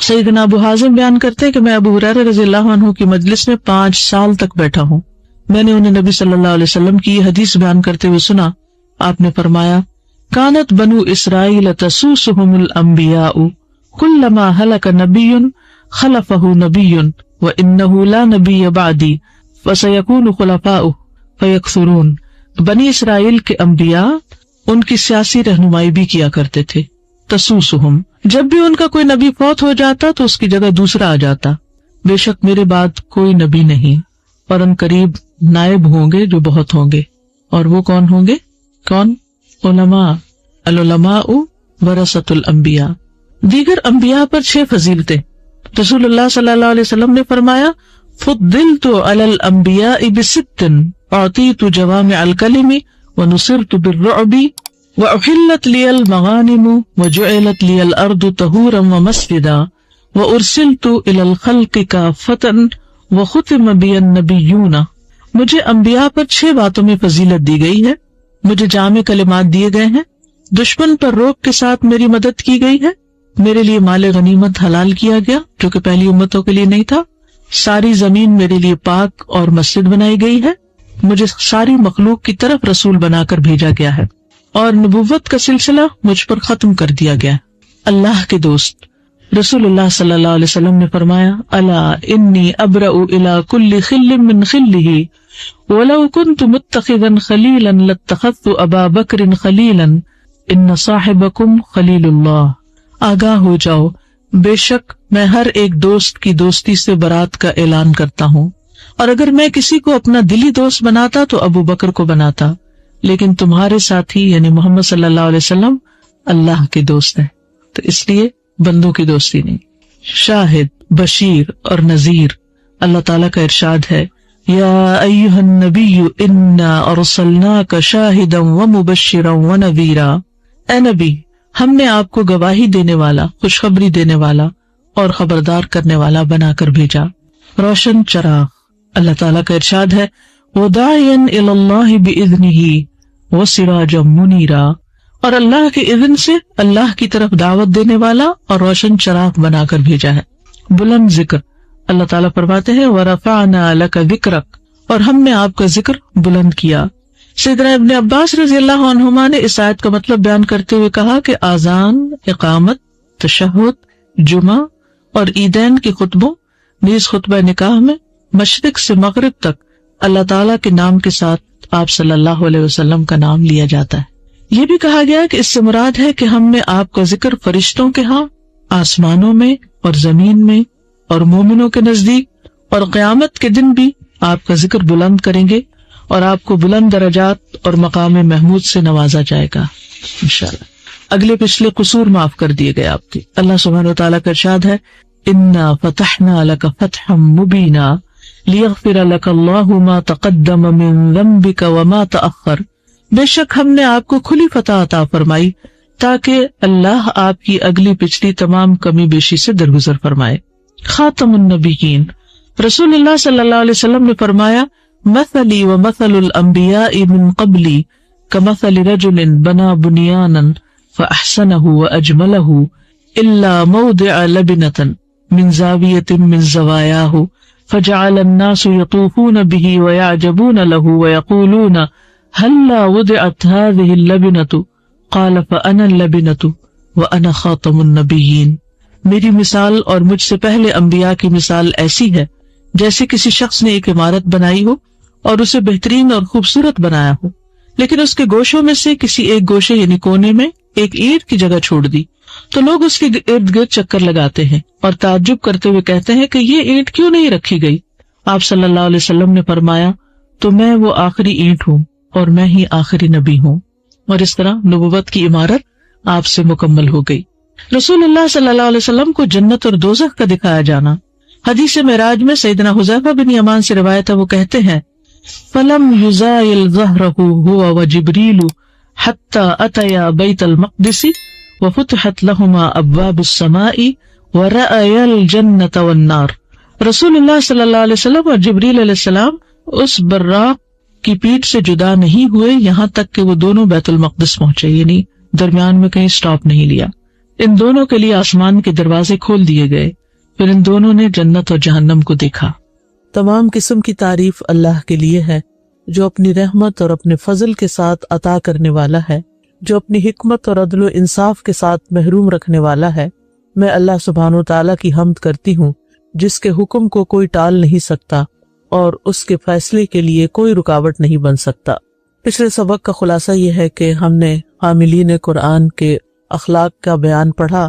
سیدنا ابو حازم بیان کرتے ہیں کہ میں ابو ہریرہ رضی اللہ عنہ کی مجلس میں 5 سال تک بیٹھا ہوں، میں نے انہیں نبی صلی اللہ علیہ وسلم کی یہ حدیث بیان کرتے ہوئے سنا۔ آپ نے فرمایا، کانت بنو اسرائیل تسوسہم الانبیاء کلما ہلک نبی خلفہ نبی وانہ لا نبی بعدی فسیکون خلفاء فیکثرون۔ بنی اسرائیل کے انبیاء ان کی سیاسی رہنمائی بھی کیا کرتے تھے۔ تسوسہم، جب بھی ان کا کوئی نبی فوت ہو جاتا تو اس کی جگہ دوسرا آ جاتا۔ بے شک میرے بعد کوئی نبی نہیں، اور ان قریب نائب ہوں گے جو بہت ہوں گے، اور وہ کون ہوں گے؟ کون؟ علماء۔ العلماء ورثۃ الانبیاء۔ دیگر انبیاء پر 6 فضیلتیں۔ رسول اللہ صلی اللہ علیہ وسلم نے فرمایا، فضلت علی الانبیاء ب6 اعطیت جوامع الکلم ونصرت بالرعب وأحلت لي المغانم وجعلت لي الأرض طهورا ومسجدا وأرسلت إلى الخلق كافة وختم بي النبيون۔ مجھے انبیاء پر 6 باتوں میں فضیلت دی گئی ہے، مجھے جامع کلمات دیے گئے ہیں، دشمن پر روک کے ساتھ میری مدد کی گئی ہے، میرے لیے مال غنیمت حلال کیا گیا جو کہ پہلی امتوں کے لیے نہیں تھا، ساری زمین میرے لیے پاک اور مسجد بنائی گئی ہے، مجھے ساری مخلوق کی طرف رسول بنا کر بھیجا گیا ہے، اور نبوت کا سلسلہ مجھ پر ختم کر دیا گیا۔ اللہ کے دوست رسول اللہ صلی اللہ علیہ وسلم نے فرمایا، الا انی ابرأ الی کل خل من خلہ ولو کنت متخذا خلیلا لاتخذت ابا بکر خلیلا ان صاحبکم خلیل اللہ۔ آگاہ ہو جاؤ، بے شک میں ہر ایک دوست کی دوستی سے برات کا اعلان کرتا ہوں، اور اگر میں کسی کو اپنا دلی دوست بناتا تو ابو بکر کو بناتا، لیکن تمہارے ساتھی یعنی محمد صلی اللہ علیہ وسلم اللہ کے دوست ہیں، تو اس لیے بندوں کی دوستی نہیں۔ شاہد، بشیر اور نذیر۔ اللہ تعالیٰ کا ارشاد ہے، یا ایھا النبی انا ارسلناک شاہدا ومبشرا ونذیرا۔ اے نبی، ہم نے آپ کو گواہی دینے والا، خوشخبری دینے والا اور خبردار کرنے والا بنا کر بھیجا۔ روشن چراغ۔ اللہ تعالیٰ کا ارشاد ہے، وَدَاعِيًا إِلَى اللَّهِ بِإِذْنِهِ وَسِرَاجًا مُنِيرًا، اور اللہ کے اذن سے اللہ کی طرف دعوت دینے والا اور روشن چراغ بنا کر بھیجا ہے۔ بلند ذکر۔ اللہ تعالیٰ فرماتے ہیں، وَرَفَعْنَا لَكَ ذِكْرَكَ، اور ہم نے آپ کا ذکر بلند کیا۔ سیدنا ابن عباس رضی اللہ عنہما نے اس آیت کا مطلب بیان کرتے ہوئے کہا کہ آذان، اقامت، تشہد، جمعہ اور عیدین کے خطبوں نیز خطبہ نکاح میں مشرق سے مغرب تک اللہ تعالیٰ کے نام کے ساتھ آپ صلی اللہ علیہ وسلم کا نام لیا جاتا ہے۔ یہ بھی کہا گیا کہ اس سے مراد ہے کہ ہم نے آپ کا ذکر فرشتوں کے ہاں، آسمانوں میں اور زمین میں اور مومنوں کے نزدیک، اور قیامت کے دن بھی آپ کا ذکر بلند کریں گے، اور آپ کو بلند درجات اور مقام محمود سے نوازا جائے گا انشاءاللہ۔ اگلے پچھلے قصور معاف کر دیے گئے آپ کے۔ اللہ سبحانہ وتعالیٰ کا ارشاد ہے، انا فتحنا لک فتحا مبینا لیغفر لک اللہ ما تقدم من ذنبک وما تأخر۔ بے شک ہم نے آپ کو کھلی فتح عطا فرمائی تاکہ اللہ آپ کی اگلی پچھلی تمام کمی بیشی سے درگزر فرمائے۔ خاتم النبیین۔ رسول اللہ صلی اللہ علیہ وسلم نے فرمایا، مثلی ومثل الانبیاء من قبلی کمثل رجل بنا بنیانا فاحسنہ واجملہ الا موضع لبنۃ من زاویۃ من زوایاہ فجعل الناس یطوفون به ویعجبون له ویقولون هلا وضعت هذه اللبنة قال فأنا اللبنة وأنا خاتم النبیین۔ میری مثال اور مجھ سے پہلے انبیاء کی مثال ایسی ہے جیسے کسی شخص نے ایک عمارت بنائی ہو اور اسے بہترین اور خوبصورت بنایا ہو، لیکن اس کے گوشوں میں سے کسی ایک گوشے یعنی کونے میں ایک اینٹ کی جگہ چھوڑ دی، تو لوگ اس کے ارد گرد چکر لگاتے ہیں اور تعجب کرتے ہوئے کہتے ہیں کہ یہ اینٹ کیوں نہیں رکھی گئی؟ آپ صلی اللہ علیہ وسلم نے فرمایا، تو میں وہ آخری اینٹ ہوں اور میں ہی آخری نبی ہوں۔ اور اس طرح نبوت کی عمارت آپ سے مکمل ہو گئی۔ رسول اللہ صلی اللہ علیہ وسلم کو جنت اور دوزخ کا دکھایا جانا. حدیث معراج میں سیدنا حذیفہ بن یمان سے روایت ہے، وہ کہتے ہیں فَلَمْ يُزَائِلْ ظَهْرَهُ هُوَ وَجِبْرِيلُ حَتَّى أَتَيَا بَيْتَ الْمَقْدِسِ وَفُتِحَتْ لَهُمَا أَبْوَابُ السَّمَاءِ وَرَأَيَا الْجَنَّةَ وَالنَّارَ. رسول اللہ صلی اللہ علیہ وسلم اور جبریل علیہ السلام اس براق کی پیٹھ سے جدا نہیں ہوئے یہاں تک کہ وہ دونوں بیت المقدس پہنچے، یعنی درمیان میں کہیں سٹاپ نہیں لیا. ان دونوں کے لیے آسمان کے دروازے کھول دیے گئے، پھر ان دونوں نے جنت اور جہنم کو دیکھا. تمام قسم کی تعریف اللہ کے لیے ہے جو اپنی رحمت اور اپنے فضل کے ساتھ عطا کرنے والا ہے، جو اپنی حکمت اور عدل و انصاف کے ساتھ محروم رکھنے والا ہے. میں اللہ سبحانہ و تعالیٰ کی حمد کرتی ہوں جس کے حکم کو کوئی ٹال نہیں سکتا اور اس کے فیصلے کے لیے کوئی رکاوٹ نہیں بن سکتا. پچھلے سبق کا خلاصہ یہ ہے کہ ہم نے حاملین قرآن کے اخلاق کا بیان پڑھا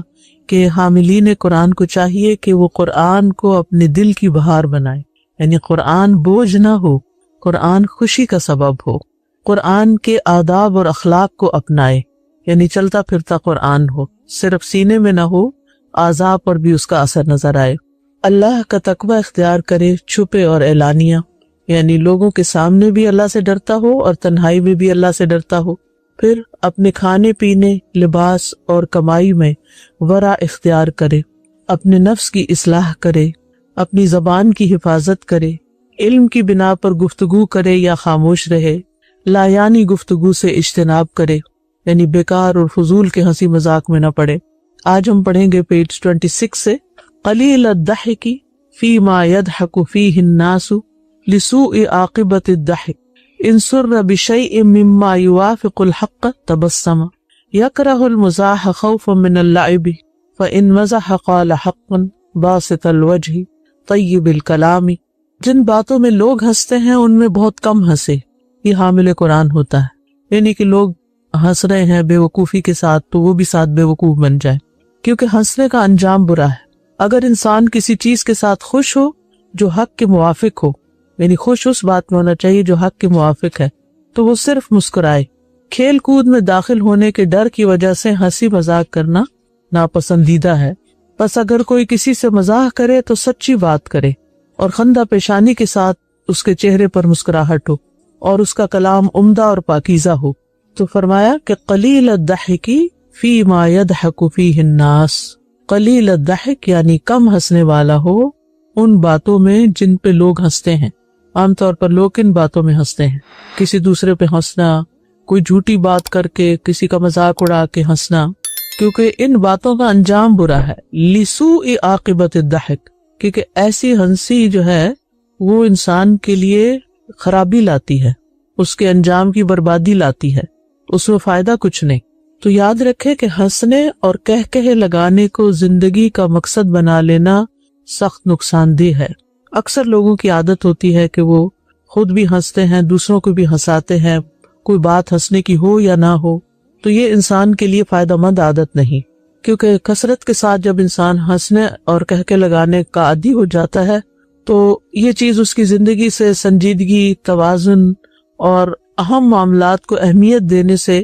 کہ حاملین قرآن کو چاہیے کہ وہ قرآن کو اپنے دل کی بہار بنائے، یعنی قرآن بوجھ نہ ہو، قرآن خوشی کا سبب ہو، قرآن کے آداب اور اخلاق کو اپنائے، یعنی چلتا پھرتا قرآن ہو، صرف سینے میں نہ ہو، اعضاء پر بھی اس کا اثر نظر آئے. اللہ کا تقوی اختیار کرے چھپے اور اعلانیہ، یعنی لوگوں کے سامنے بھی اللہ سے ڈرتا ہو اور تنہائی میں بھی اللہ سے ڈرتا ہو. پھر اپنے کھانے پینے، لباس اور کمائی میں ورع اختیار کرے، اپنے نفس کی اصلاح کرے، اپنی زبان کی حفاظت کرے، علم کی بنا پر گفتگو کرے یا خاموش رہے، لایانی گفتگو سے اجتناب کرے، یعنی بیکار اور فضول کے ہنسی مذاق میں نہ پڑے. آج ہم پڑھیں گے پیج 26 سے قلیل الضحک فیما یضحک فیہ الناس لسوء عاقبۃ الضحک ان سر بشیء مما یوافق الحق تبسم یکرہ المزاح خوفا من اللعب فان مزح قال حقا باسط الوجہ طیب الکلام. جن باتوں میں لوگ ہنستے ہیں ان میں بہت کم ہنسے، یہ حامل قرآن ہوتا ہے. یعنی کہ لوگ ہنس رہے ہیں بے وقوفی کے ساتھ تو وہ بھی ساتھ بے وقوف بن جائے، کیونکہ ہنسنے کا انجام برا ہے. اگر انسان کسی چیز کے ساتھ خوش ہو جو حق کے موافق ہو، یعنی خوش اس بات میں ہونا چاہیے جو حق کے موافق ہے، تو وہ صرف مسکرائے. کھیل کود میں داخل ہونے کے ڈر کی وجہ سے ہنسی مذاق کرنا ناپسندیدہ ہے. بس اگر کوئی کسی سے مزاح کرے تو سچی بات کرے اور خندہ پیشانی کے ساتھ اس کے چہرے پر مسکراہٹ ہو اور اس کا کلام عمدہ اور پاکیزہ ہو. تو فرمایا کہ قلیل الضحک فیما یضحک فیہ الناس. قلیل الضحک یعنی کم ہنسنے والا ہو ان باتوں میں جن پہ لوگ ہنستے ہیں. عام طور پر لوگ ان باتوں میں ہنستے ہیں، کسی دوسرے پہ ہنسنا، کوئی جھوٹی بات کر کے کسی کا مذاق اڑا کے ہنسنا، کیونکہ ان باتوں کا انجام برا ہے. لسوء عاقبۃ الضحک، کیونکہ ایسی ہنسی جو ہے وہ انسان کے لیے خرابی لاتی ہے، اس کے انجام کی بربادی لاتی ہے، اس میں فائدہ کچھ نہیں. تو یاد رکھے کہ ہنسنے اور کہے لگانے کو زندگی کا مقصد بنا لینا سخت نقصان دہ ہے. اکثر لوگوں کی عادت ہوتی ہے کہ وہ خود بھی ہنستے ہیں، دوسروں کو بھی ہنساتے ہیں، کوئی بات ہنسنے کی ہو یا نہ ہو. تو یہ انسان کے لیے فائدہ مند عادت نہیں، کیونکہ کثرت کے ساتھ جب انسان ہنسنے اور کہے لگانے کا عادی ہو جاتا ہے تو یہ چیز اس کی زندگی سے سنجیدگی، توازن اور اہم معاملات کو اہمیت دینے سے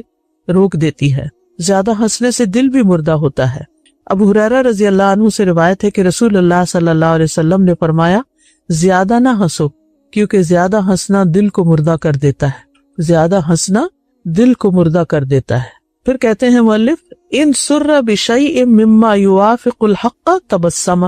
روک دیتی ہے. زیادہ ہنسنے سے دل بھی مردہ ہوتا ہے. ابو ہریرہ رضی اللہ عنہ سے روایت ہے کہ رسول اللہ صلی اللہ علیہ وسلم نے فرمایا زیادہ نہ ہنسو، کیونکہ زیادہ ہنسنا دل کو مردہ کر دیتا ہے. زیادہ ہنسنا دل کو مردہ کر دیتا ہے. پھر کہتے ہیں مؤلف ان سر بشیء مما یوافق الحق تبسم،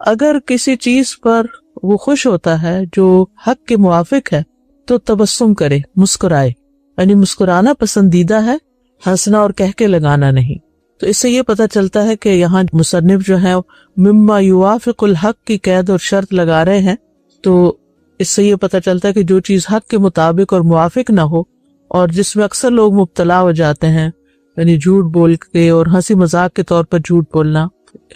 اگر کسی چیز پر وہ خوش ہوتا ہے جو حق کے موافق ہے تو تبسم کرے، مسکرائے. یعنی مسکرانا پسندیدہ ہے، ہنسنا اور کہکے لگانا نہیں. تو اس سے یہ پتہ چلتا ہے کہ یہاں مصنف جو ہے مما یوافق الحق کی قید اور شرط لگا رہے ہیں. تو اس سے یہ پتہ چلتا ہے کہ جو چیز حق کے مطابق اور موافق نہ ہو اور جس میں اکثر لوگ مبتلا ہو جاتے ہیں، یعنی جھوٹ بول کے اور ہنسی مذاق کے طور پر جھوٹ بولنا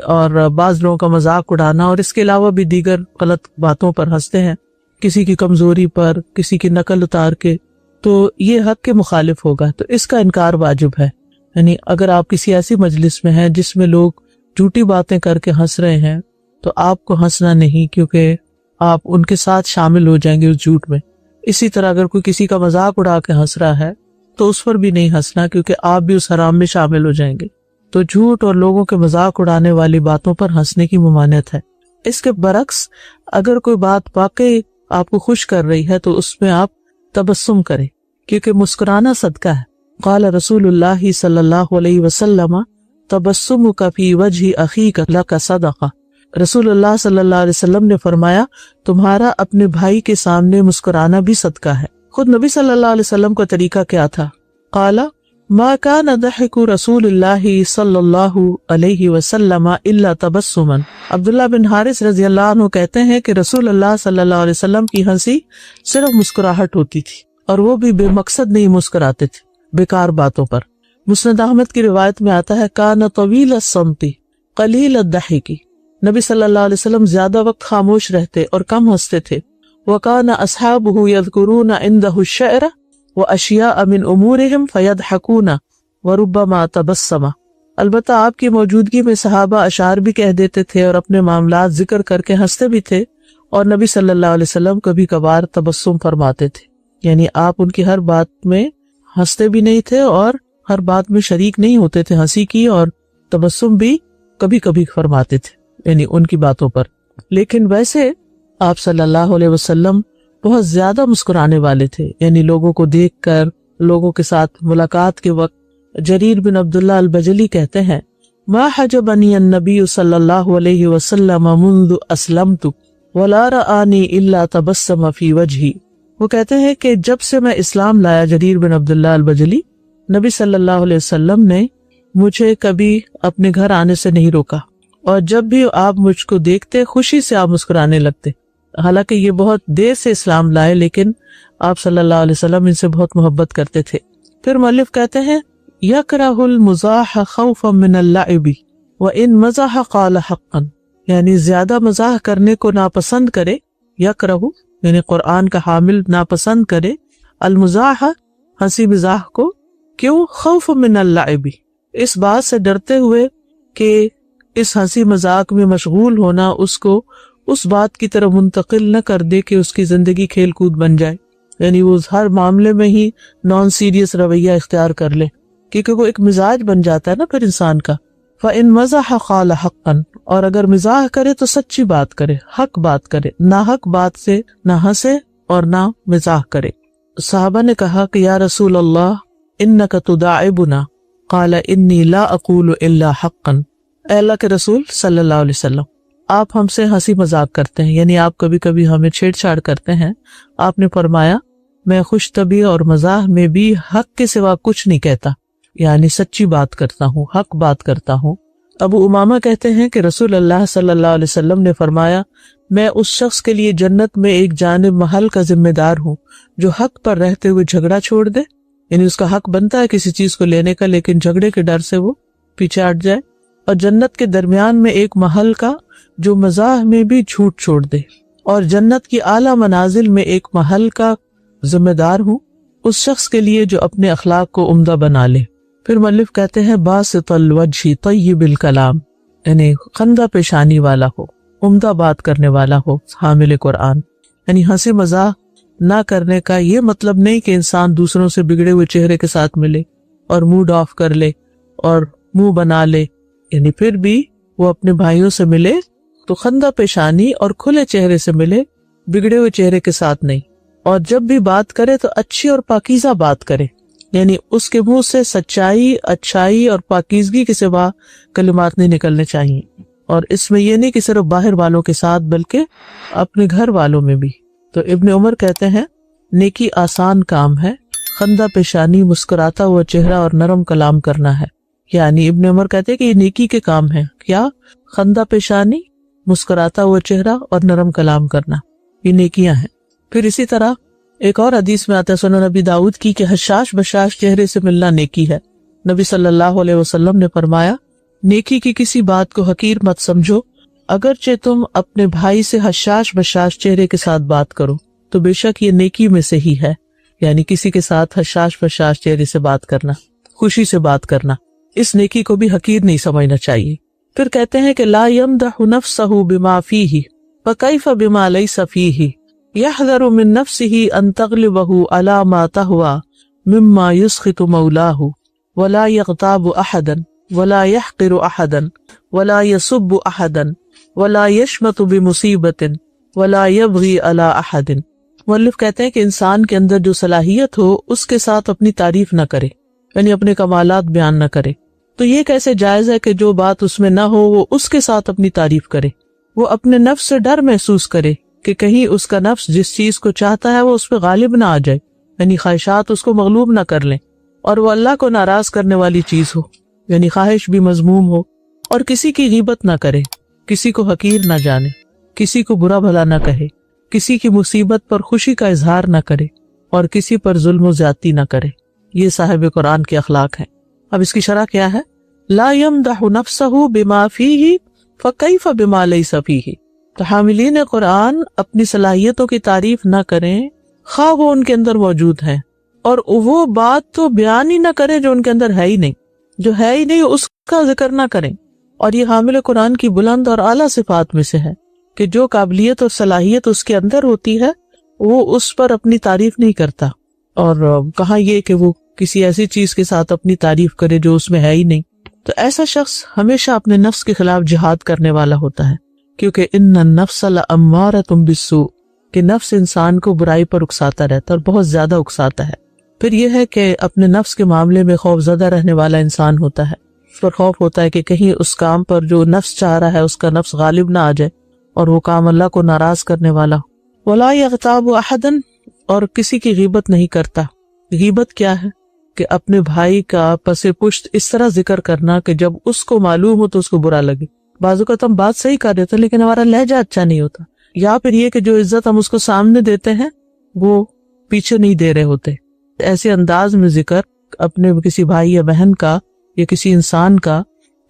اور بعض لوگوں کا مذاق اڑانا اور اس کے علاوہ بھی دیگر غلط باتوں پر ہنستے ہیں، کسی کی کمزوری پر، کسی کی نقل اتار کے، تو یہ حق کے مخالف ہوگا. تو اس کا انکار واجب ہے. یعنی اگر آپ کسی ایسی مجلس میں ہیں جس میں لوگ جھوٹی باتیں کر کے ہنس رہے ہیں تو آپ کو ہنسنا نہیں، کیونکہ آپ ان کے ساتھ شامل ہو جائیں گے اس جھوٹ میں. اسی طرح اگر کوئی کسی کا مذاق اڑا کے ہنس رہا ہے تو اس پر بھی نہیں ہنسنا، کیونکہ آپ بھی اس حرام میں شامل ہو جائیں گے. تو جھوٹ اور لوگوں کے مذاق اڑانے والی باتوں پر ہنسنے کی ممانعت ہے۔ اس کے برعکس اگر کوئی بات واقعی آپ کو خوش کر رہی ہے تو اس میں آپ تبسم کریں، کیونکہ مسکرانا صدقہ ہے۔ قال رسول اللہ صلی اللہ علیہ وسلم تبسمک فی وجہ اخیک لک صدقہ۔ رسول اللہ صلی اللہ علیہ وسلم نے فرمایا تمہارا اپنے بھائی کے سامنے مسکرانا بھی صدقہ ہے۔ خود نبی صلی اللہ علیہ وسلم کا طریقہ کیا تھا؟ قال ما كان ضحك رسول اللہ صلی اللہ علیہ وسلم الا تبسما۔ عبداللہ بن حارث رضی اللہ عنہ کہتے ہیں کہ رسول اللہ صلی اللہ علیہ وسلم کی ہنسی صرف مسکراہٹ ہوتی تھی، اور وہ بھی بے مقصد نہیں مسکراتے تھے، بیکار باتوں پر۔ مسند احمد کی روایت میں آتا ہے کان طویل الصمت قلیل الضحک، نبی صلی اللہ علیہ وسلم زیادہ وقت خاموش رہتے اور کم ہنستے تھے۔ وکان اصحابہ یذکرون عندہ الشعر واشیاء من امورہم فیضحکون وربما تبسم۔ البتہ آپ کی موجودگی میں صحابہ اشعار بھی کہہ دیتے تھے اور اپنے معاملات ذکر کر کے ہنستے بھی تھے، اور نبی صلی اللہ علیہ وسلم کبھی کبھار تبسم فرماتے تھے، یعنی آپ ان کی ہر بات میں ہنستے بھی نہیں تھے اور ہر بات میں شریک نہیں ہوتے تھے ہنسی کی، اور تبسم بھی کبھی کبھی فرماتے تھے یعنی ان کی باتوں پر۔ لیکن ویسے آپ صلی اللہ علیہ وسلم بہت زیادہ مسکرانے والے تھے، یعنی لوگوں کو دیکھ کر، لوگوں کے ساتھ ملاقات کے وقت۔ جریر بن عبداللہ البجلی کہتے ہیں ما حجبنی النبی صلی اللہ علیہ وسلم منذ اسلمت ولا رآنی الا تبسم فی وجہی۔ وہ کہتے ہیں کہ جب سے میں اسلام لایا، جریر بن عبداللہ البجلی، نبی صلی اللہ علیہ وسلم نے مجھے کبھی اپنے گھر آنے سے نہیں روکا، اور جب بھی آپ مجھ کو دیکھتے خوشی سے آپ مسکرانے لگتے۔ حالانکہ یہ بہت دیر سے اسلام لائے، لیکن آپ صلی اللہ علیہ وسلم ان سے بہت محبت کرتے تھے۔ پھر مؤلف کہتے ہیں یکرہ المزاح خوفا من اللعب وان مزح قال حقا، یعنی زیادہ مزاح کرنے کو ناپسند کرے، یکرہ یعنی قرآن کا حامل ناپسند کرے، المزاح ہنسی مزاح کو، کیوں؟ خوف من اللعب، اس بات سے ڈرتے ہوئے کہ اس ہنسی مذاق میں مشغول ہونا اس کو اس بات کی طرف منتقل نہ کر دے کہ اس کی زندگی کھیل کود بن جائے، یعنی وہ ہر معاملے میں ہی نان سیریس رویہ اختیار کر لے، کیونکہ وہ ایک مزاج بن جاتا ہے نا پھر انسان کا۔ فَإِن مَزَحَ قَالَ حَقًّا، اور اگر مزاح کرے تو سچی بات کرے، حق بات کرے، نہ حق بات سے نہ ہنسے اور نہ مزاح کرے۔ صحابہ نے کہا کہ یا رسول اللہ انک تداعبنا، قال انی لا اقول الا حقا۔ اے اللہ کے رسول صلی اللہ علیہ وسلم، آپ ہم سے ہنسی مذاق کرتے ہیں، یعنی آپ کبھی کبھی ہمیں چھیڑ چھاڑ کرتے ہیں۔ آپ نے فرمایا میں خوش طبعی اور مزاح میں بھی حق کے سوا کچھ نہیں کہتا، یعنی سچی بات کرتا ہوں، حق بات کرتا ہوں۔ ابو امامہ کہتے ہیں کہ رسول اللہ صلی اللہ علیہ وسلم نے فرمایا میں اس شخص کے لیے جنت میں ایک جانب محل کا ذمہ دار ہوں جو حق پر رہتے ہوئے جھگڑا چھوڑ دے، یعنی اس کا حق بنتا ہے کسی چیز کو لینے کا، لیکن جھگڑے کے ڈر سے وہ پیچھے ہٹ جائے، اور جنت کے درمیان میں ایک محل کا جو مزاح میں بھی جھوٹ چھوڑ دے، اور جنت کی اعلیٰ منازل میں ایک محل کا ذمہ دار ہوں اس شخص کے لیے جو اپنے اخلاق کو عمدہ بنا لے۔ پھر مؤلف کہتے ہیں باسط الوجہ طیب الکلام، یعنی خندہ پیشانی والا ہو، عمدہ بات کرنے والا ہو، حامل قرآن۔ یعنی ہنسی مزاح نہ کرنے کا یہ مطلب نہیں کہ انسان دوسروں سے بگڑے ہوئے چہرے کے ساتھ ملے اور موڈ آف کر لے اور منہ بنا لے، یعنی پھر بھی وہ اپنے بھائیوں سے ملے تو خندہ پیشانی اور کھلے چہرے سے ملے، بگڑے ہوئے چہرے کے ساتھ نہیں، اور جب بھی بات کرے تو اچھی اور پاکیزہ بات کرے، یعنی اس کے منہ سے سچائی، اچھائی اور پاکیزگی کے سوا کلمات نہیں نکلنے چاہیے۔ اور اس میں یہ نہیں کہ صرف باہر والوں کے ساتھ بلکہ اپنے گھر والوں میں بھی۔ تو ابن عمر کہتے ہیں نیکی آسان کام ہے، خندہ پیشانی، مسکراتا ہوا چہرہ اور نرم کلام کرنا ہے۔ یعنی ابن عمر کہتے ہیں کہ یہ نیکی کے کام ہے، کیا؟ خندہ پیشانی، مسکراتا ہوا چہرہ اور نرم کلام کرنا، یہ نیکیاں ہیں۔ پھر اسی طرح ایک اور حدیث میں آتا ہے سنن نبی داؤد کی کہ حشاش بشاش چہرے سے ملنا نیکی ہے۔ نبی صلی اللہ علیہ وسلم نے فرمایا نیکی کی کسی بات کو حقیر مت سمجھو، اگرچہ تم اپنے بھائی سے حشاش بشاش چہرے کے ساتھ بات کرو تو بے شک یہ نیکی میں سے ہی ہے، یعنی کسی کے ساتھ حشاش بشاش چہرے سے بات کرنا، خوشی سے بات کرنا، اس نیکی کو بھی حقیر نہیں سمجھنا چاہیے۔ پھر کہتے ہیں کہ لا یمدح نفسہ بما فیہ فکیف بما لیس فیہ یحذر من نفسہ ان تغلبہ علی ما تہوی مما یسخط مولاہ ولا یغتاب احدا ولا يحقر احدا ولا يسب احدا ولا يشمت بمصیبت ولا يبغي على احد. مؤلف کہتے ہیں کہ انسان کے اندر جو صلاحیت ہو اس کے ساتھ اپنی تعریف نہ کرے، یعنی اپنے کمالات بیان نہ کرے. تو یہ کیسے جائز ہے کہ جو بات اس میں نہ ہو وہ اس کے ساتھ اپنی تعریف کرے؟ وہ اپنے نفس سے ڈر محسوس کرے کہ کہیں اس کا نفس جس چیز کو چاہتا ہے وہ اس پہ غالب نہ آ جائے، یعنی خواہشات اس کو مغلوب نہ کر لیں، اور وہ اللہ کو ناراض کرنے والی چیز ہو، یعنی خواہش بھی مذموم ہو. اور کسی کی غیبت نہ کرے، کسی کو حقیر نہ جانے، کسی کو برا بھلا نہ کہے، کسی کی مصیبت پر خوشی کا اظہار نہ کرے، اور کسی پر ظلم و زیادتی نہ کرے. یہ صاحب قرآن کے اخلاق ہیں. اب اس کی شرح کیا ہے؟ لا يمدح نفسه بما فيه فكيف بما ليس فيه. تو حاملین قرآن اپنی صلاحیتوں کی تعریف نہ کریں خواہ وہ ان کے اندر موجود ہیں، اور وہ بات تو بیان ہی نہ کریں جو ان کے اندر ہے ہی نہیں، جو ہے ہی نہیں اس کا ذکر نہ کریں. اور یہ حامل قرآن کی بلند اور اعلیٰ صفات میں سے ہے کہ جو قابلیت اور صلاحیت اس کے اندر ہوتی ہے وہ اس پر اپنی تعریف نہیں کرتا. اور کہاں یہ کہ وہ کسی ایسی چیز کے ساتھ اپنی تعریف کرے جو اس میں ہے ہی نہیں. تو ایسا شخص ہمیشہ اپنے نفس کے خلاف جہاد کرنے والا ہوتا ہے، کیونکہ ان النفس لامارۃ بالسوء، کہ نفس انسان کو برائی پر اکساتا رہتا ہے اور بہت زیادہ اکساتا ہے. پھر یہ ہے کہ اپنے نفس کے معاملے میں خوف زدہ رہنے والا انسان ہوتا ہے، اس پر خوف ہوتا ہے کہ کہیں اس کام پر جو نفس چاہ رہا ہے اس کا نفس غالب نہ آ جائے اور وہ کام اللہ کو ناراض کرنے والا ہو. ولا یغتاب احدا، اور کسی کی غیبت نہیں کرتا. غیبت کیا ہے؟ کہ اپنے بھائی کا پس پشت اس طرح ذکر کرنا کہ جب اس کو معلوم ہو تو اس کو برا لگے. بعض اوقات ہم بات صحیح کر دیتے لیکن ہمارا لہجہ اچھا نہیں ہوتا، یا پھر یہ کہ جو عزت ہم اس کو سامنے دیتے ہیں وہ پیچھے نہیں دے رہے ہوتے. ایسے انداز میں ذکر اپنے کسی بھائی یا بہن کا یا کسی انسان کا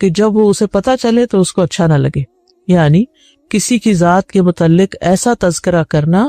کہ جب وہ اسے پتہ چلے تو اس کو اچھا نہ لگے، یعنی کسی کی ذات کے متعلق ایسا تذکرہ کرنا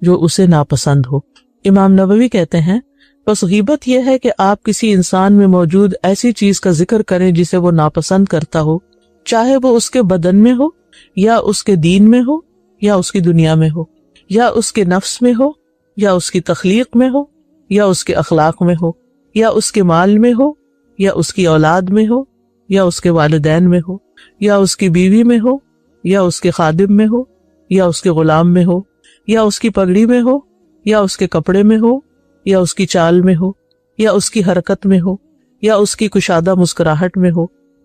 جو اسے ناپسند ہو. امام نووی کہتے ہیں بس غیبت یہ ہے کہ آپ کسی انسان میں موجود ایسی چیز کا ذکر کریں جسے وہ ناپسند کرتا ہو، چاہے وہ اس کے بدن میں ہو یا اس کے دین میں ہو یا اس کی دنیا میں ہو یا اس کے نفس میں ہو یا اس کی تخلیق میں ہو یا اس کے اخلاق میں ہو یا اس کے مال میں ہو یا اس کی اولاد میں ہو یا اس کے والدین میں ہو یا اس کی بیوی میں ہو یا اس کے خادم میں ہو یا اس کے غلام میں ہو یا اس کی پگڑی میں ہو یا اس کے کپڑے میں ہو یا اس کی چال میں ہو یا اس کی حرکت میں ہو یا اس کی کشادہ مسکراہٹ میں ہو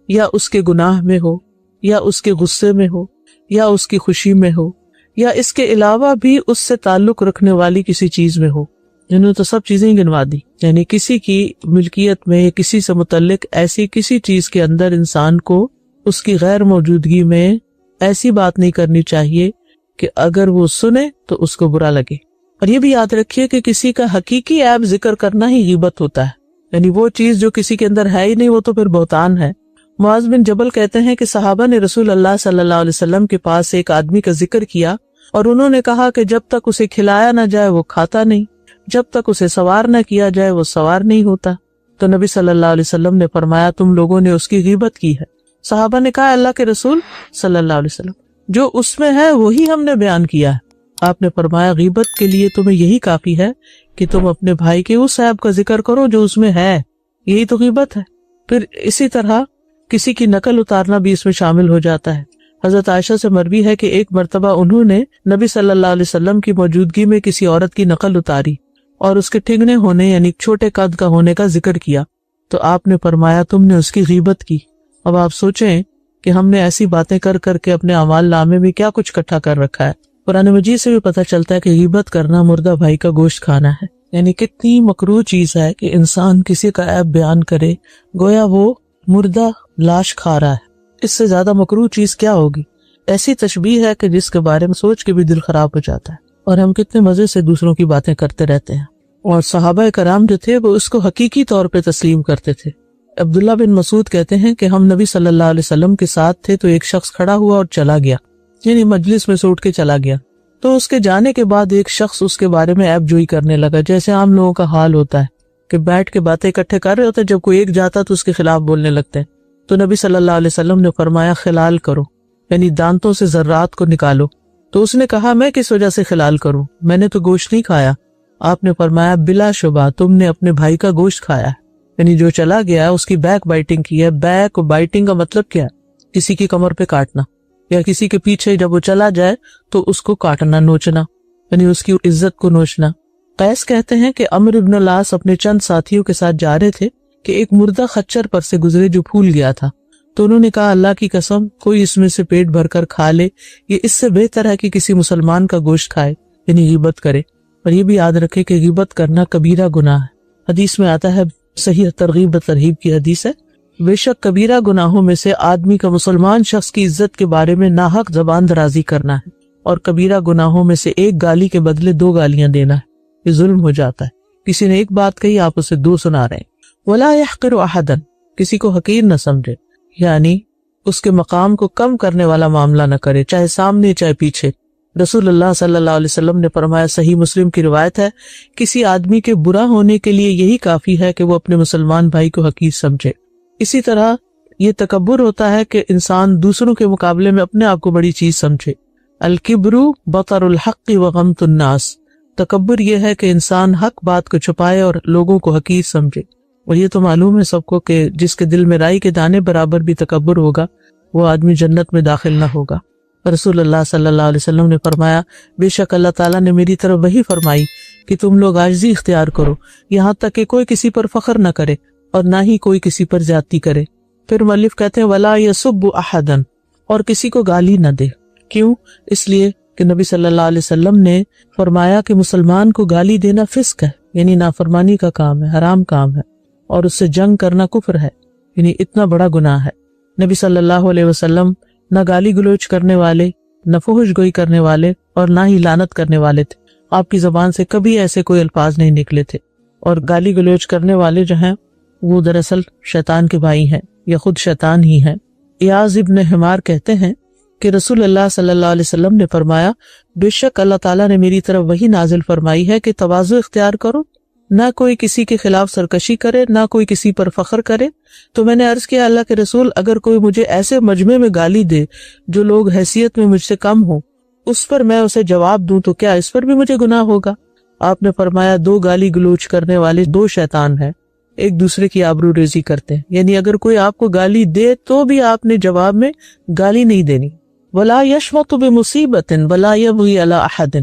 یا اس کے گناہ میں ہو یا اس کے غصے میں ہو یا اس کی خوشی میں ہو یا اس کے علاوہ بھی اس سے تعلق رکھنے والی کسی چیز میں ہو. جنہوں تو سب چیزیں ہی گنوا دی، یعنی کسی کی ملکیت میں یا کسی سے متعلق ایسی کسی چیز کے اندر انسان کو اس کی غیر موجودگی میں ایسی بات نہیں کرنی چاہیے کہ اگر وہ سنے تو اس کو برا لگے. اور یہ بھی یاد رکھیے کہ کسی کا حقیقی عیب ذکر کرنا ہی غیبت ہوتا ہے، یعنی وہ چیز جو کسی کے اندر ہے ہی نہیں وہ تو پھر بہتان ہے. معاذ بن جبل کہتے ہیں کہ صحابہ نے رسول اللہ صلی اللہ علیہ وسلم کے پاس ایک آدمی کا ذکر کیا اور انہوں نے کہا کہ جب تک اسے کھلایا نہ جائے وہ کھاتا نہیں، جب تک اسے سوار نہ کیا جائے وہ سوار نہیں ہوتا. تو نبی صلی اللہ علیہ وسلم نے فرمایا تم لوگوں نے اس کی غیبت کی ہے. صحابہ نے کہا اللہ کے رسول صلی اللہ علیہ وسلم جو اس میں ہے وہی ہم نے بیان کیا ہے. آپ نے فرمایا غیبت کے لیے تمہیں یہی کافی ہے کہ تم اپنے بھائی کے اس عیب کا ذکر کرو جو اس میں ہے، یہی تو غیبت ہے. پھر اسی طرح کسی کی نقل اتارنا بھی اس میں شامل ہو جاتا ہے. حضرت عائشہ سے مروی ہے کہ ایک مرتبہ انہوں نے نبی صلی اللہ علیہ وسلم کی موجودگی میں کسی عورت کی نقل اتاری اور اس کے ٹھگنے ہونے یعنی چھوٹے قد کا ہونے کا ذکر کیا تو آپ نے فرمایا تم نے اس کی غیبت کی. اب آپ سوچیں کہ ہم نے ایسی باتیں کر کر کے اپنے اعمال نامے میں کیا کچھ اکٹھا کر رکھا ہے. قرآن مجید سے بھی پتہ چلتا ہے کہ غیبت کرنا مردہ بھائی کا گوشت کھانا ہے، یعنی کتنی مکروہ چیز ہے کہ انسان کسی کا عیب بیان کرے گویا وہ مردہ لاش کھا رہا ہے. اس سے زیادہ مکروہ چیز کیا ہوگی؟ ایسی تشبیہ ہے کہ جس کے بارے میں سوچ کے بھی دل خراب ہو جاتا ہے. اور ہم کتنے مزے سے دوسروں کی باتیں کرتے رہتے ہیں. اور صحابہ کرام جو تھے وہ اس کو حقیقی طور پہ تسلیم کرتے تھے. عبداللہ بن مسعود کہتے ہیں کہ ہم نبی صلی اللہ علیہ وسلم کے ساتھ تھے تو ایک شخص کھڑا ہوا اور چلا گیا، یعنی مجلس میں سے اٹھ کے چلا گیا. تو اس کے جانے کے بعد ایک شخص اس کے بارے میں عیب جوئی کرنے لگا، جیسے عام لوگوں کا حال ہوتا ہے کہ بیٹھ کے باتیں اکٹھے کر رہے ہوتے ہیں، جب کوئی ایک جاتا تو اس کے خلاف بولنے لگتے ہیں. تو نبی صلی اللہ علیہ وسلم نے فرمایا خلال کرو، یعنی دانتوں سے ذرات کو نکالو. تو اس نے کہا میں کس وجہ سے خلال کروں، میں نے تو گوشت نہیں کھایا. آپ نے فرمایا بلا شبہ تم نے اپنے بھائی کا گوشت کھایا ہے. یعنی جو چلا گیا اس کی بیک بائٹنگ کی ہے. بیک بائٹنگ کا مطلب کیا ہے؟ کسی کی کمر پہ کاٹنا یا کسی کے پیچھے جب وہ چلا جائے تو اس کو کاٹنا، نوچنا، یعنی اس کی عزت کو نوچنا. قیس کہتے ہیں کہ عمرو بن العاص اپنے چند ساتھیوں کے ساتھ جا رہے تھے کہ ایک مردہ خچر پر سے گزرے جو پھول گیا تھا، تو انہوں نے کہا اللہ کی قسم کوئی اس میں سے پیٹ بھر کر کھا لے، یہ اس سے بہتر ہے کہ کسی مسلمان کا گوشت کھائے، یعنی غیبت کرے. اور یہ بھی یاد رکھے کہ غیبت کرنا کبیرہ گناہ ہے. حدیث میں آتا ہے، صحیح ترغیب و ترہیب کی حدیث ہے، بے شک کبیرہ گناہوں میں سے آدمی کا مسلمان شخص کی عزت کے بارے میں ناحق زبان درازی کرنا ہے، اور کبیرہ گناہوں میں سے ایک گالی کے بدلے 2 گالیاں دینا ہے. یہ ظلم ہو جاتا ہے. کسی نے ایک بات کہی، آپ اسے 2 سنا رہے ہیں. ولا يحقر احدا، کسی کو حقیر نہ سمجھے، یعنی اس کے مقام کو کم کرنے والا معاملہ نہ کرے، چاہے سامنے چاہے پیچھے. رسول اللہ صلی اللہ علیہ وسلم نے فرمایا، صحیح مسلم کی روایت ہے، کسی آدمی کے برا ہونے کے لیے یہی کافی ہے کہ وہ اپنے مسلمان بھائی کو حقیر سمجھے. اسی طرح یہ تکبر ہوتا ہے کہ انسان دوسروں کے مقابلے میں اپنے آپ کو بڑی چیز سمجھے. الکبر بطر الحق وغمط الناس، تکبر یہ ہے کہ انسان حق بات کو چھپائے اور لوگوں کو حقیر سمجھے. اور یہ تو معلوم ہے سب کو کہ جس کے دل میں رائی کے دانے برابر بھی تکبر ہوگا وہ آدمی جنت میں داخل نہ ہوگا. رسول اللہ صلی اللہ علیہ وسلم نے فرمایا، بے شک اللہ تعالیٰ نے میری طرف وحی فرمائی کہ تم لوگ عاجزی اختیار کرو، یہاں تک کہ کوئی کسی پر فخر نہ کرے اور نہ ہی کوئی کسی پر زیادتی کرے. پھر مؤلف کہتے ہیں ولا یسب احدا، اور کسی کو گالی نہ دے. کیوں؟ اس لیے کہ نبی صلی اللہ علیہ وسلم نے فرمایا کہ مسلمان کو گالی دینا فسق ہے، یعنی نافرمانی کا کام ہے، حرام کام ہے، اور اس سے جنگ کرنا کفر ہے، یعنی اتنا بڑا گناہ ہے. نبی صلی اللہ علیہ وسلم نہ گالی گلوچ کرنے والے، نہ فحش گوئی کرنے والے، اور نہ ہی لعنت کرنے والے تھے. آپ کی زبان سے کبھی ایسے کوئی الفاظ نہیں نکلے تھے. اور گالی گلوچ کرنے والے جو ہیں وہ دراصل شیطان کے بھائی ہیں یا خود شیطان ہی ہیں. ایاز ابن حمار کہتے ہیں کہ رسول اللہ صلی اللہ علیہ وسلم نے فرمایا، بے شک اللہ تعالیٰ نے میری طرف وحی نازل فرمائی ہے کہ تواضع اختیار کرو، نہ کوئی کسی کے خلاف سرکشی کرے، نہ کوئی کسی پر فخر کرے. تو میں نے عرض کیا، اللہ کے رسول، اگر کوئی مجھے ایسے مجمع میں گالی دے جو لوگ حیثیت میں مجھ سے کم ہوں، اس پر میں اسے جواب دوں تو کیا اس پر بھی مجھے گناہ ہوگا؟ آپ نے فرمایا، 2 گالی گلوچ کرنے والے 2 شیطان ہیں، ایک دوسرے کی آبرو ریزی کرتے ہیں. یعنی اگر کوئی آپ کو گالی دے تو بھی آپ نے جواب میں گالی نہیں دینی. ولا یشمت بمصیبت ولا یبغی علی احد،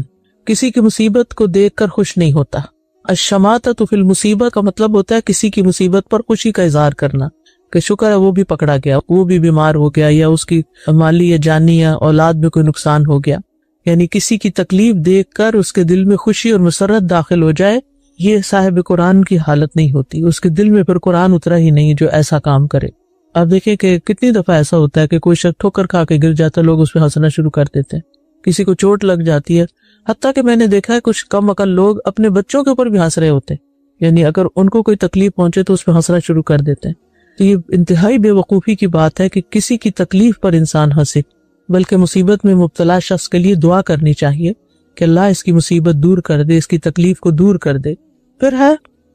کسی کی مصیبت کو دیکھ کر خوش نہیں ہوتا. الشماتۃ فی المصیبت کا مطلب ہوتا ہے کسی کی مصیبت پر خوشی کا اظہار کرنا، کہ شکر ہے وہ بھی پکڑا گیا، وہ بھی بیمار ہو گیا، یا اس کی مالی یا جانی یا اولاد میں کوئی نقصان ہو گیا. یعنی کسی کی تکلیف دیکھ کر اس کے دل میں خوشی اور مسرت داخل ہو جائے، یہ صاحب قرآن کی حالت نہیں ہوتی. اس کے دل میں پھر قرآن اترا ہی نہیں جو ایسا کام کرے. آپ دیکھیں کہ کتنی دفعہ ایسا ہوتا ہے کہ کوئی شخص ٹھوکر کھا کے گر جاتا ہے، لوگ اس پہ ہنسنا شروع کر دیتے ہیں. کسی کو چوٹ لگ جاتی ہے، حتیٰ کہ میں نے دیکھا ہے کچھ کم عقل لوگ اپنے بچوں کے اوپر بھی ہنس رہے ہوتے ہیں، یعنی اگر ان کو کوئی تکلیف پہنچے تو اس پہ ہنسنا شروع کر دیتے ہیں. تو یہ انتہائی بے وقوفی کی بات ہے کہ کسی کی تکلیف پر انسان ہنسے، بلکہ مصیبت میں مبتلا شخص کے لیے دعا کرنی چاہیے کہ اللہ اس کی مصیبت دور کر دے، اس کی تکلیف کو دور کر دے. پھر ہے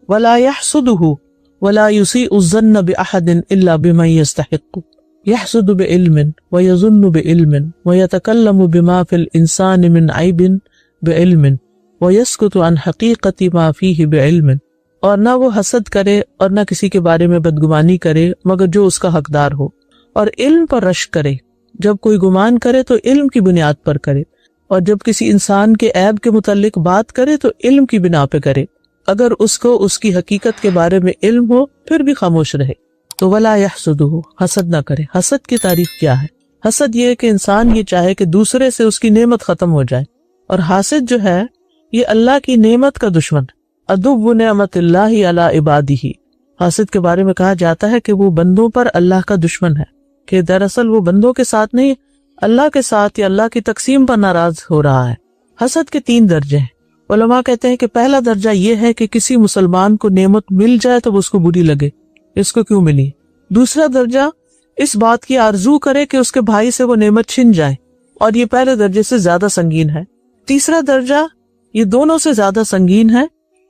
ولا يحسده ولا يسيء الظن بأحد إلا بما يستحق، يحسد بعلم ويظن بعلم ويتكلم بما في الإنسان من عيب بعلم ويسكت عن حقيقة ما فيه بعلم. اور نہ وہ حسد کرے اور نہ کسی کے بارے میں بدگمانی کرے مگر جو اس کا حقدار ہو، اور علم پر رشک کرے. جب کوئی گمان کرے تو علم کی بنیاد پر کرے، اور جب کسی انسان کے عیب کے متعلق بات کرے تو علم کی بنا پہ کرے. اگر اس کو اس کی حقیقت کے بارے میں علم ہو پھر بھی خاموش رہے. تو ولا يحسده، حسد نہ کرے. حسد کی تعریف کیا ہے؟ حسد یہ ہے کہ انسان یہ چاہے کہ دوسرے سے اس کی نعمت ختم ہو جائے، اور حاسد جو ہے یہ اللہ کی نعمت کا دشمن. عدو نعمت اللہ علی عبادہ، حاسد کے بارے میں کہا جاتا ہے کہ وہ بندوں پر اللہ کا دشمن ہے، کہ دراصل وہ بندوں کے ساتھ نہیں، اللہ کے ساتھ یا اللہ کی تقسیم پر ناراض ہو رہا ہے. حسد کے 3 درجے ہیں. علماء کہتے ہیں کہ پہلا درجہ یہ ہے کہ کسی مسلمان کو نعمت مل جائے تو وہ اس کو بری لگے، اس کو کیوں ملی. دوسرا درجہ اس بات کی آرزو کرے کہ اس کے بھائی سے وہ نعمت چھن جائے، اور یہ پہلے درجے سے زیادہ سنگین ہے. تیسرا درجہ یہ دونوں سے زیادہ سنگین ہے،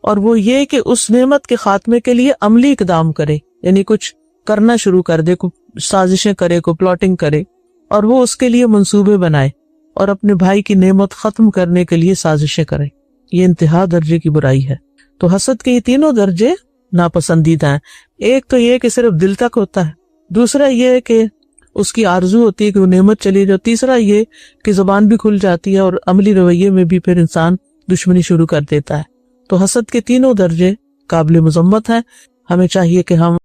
اور وہ یہ کہ اس نعمت کے خاتمے کے لیے عملی اقدام کرے، یعنی کچھ کرنا شروع کر دے، کوئی سازشیں کرے، کوئی پلاٹنگ کرے، اور وہ اس کے لیے منصوبے بنائے اور اپنے بھائی کی نعمت ختم کرنے کے لیے سازشیں کرے. یہ انتہا درجے کی برائی ہے. تو حسد کے یہ 3 درجے ناپسندیدہ ہیں. ایک تو یہ کہ صرف دل تک ہوتا ہے، دوسرا یہ کہ اس کی آرزو ہوتی ہے کہ وہ نعمت چلی جائے، تیسرا یہ کہ زبان بھی کھل جاتی ہے اور عملی رویے میں بھی پھر انسان دشمنی شروع کر دیتا ہے۔ تو حسد کے تینوں درجے قابل مذمت ہیں، ہمیں چاہیے کہ ہم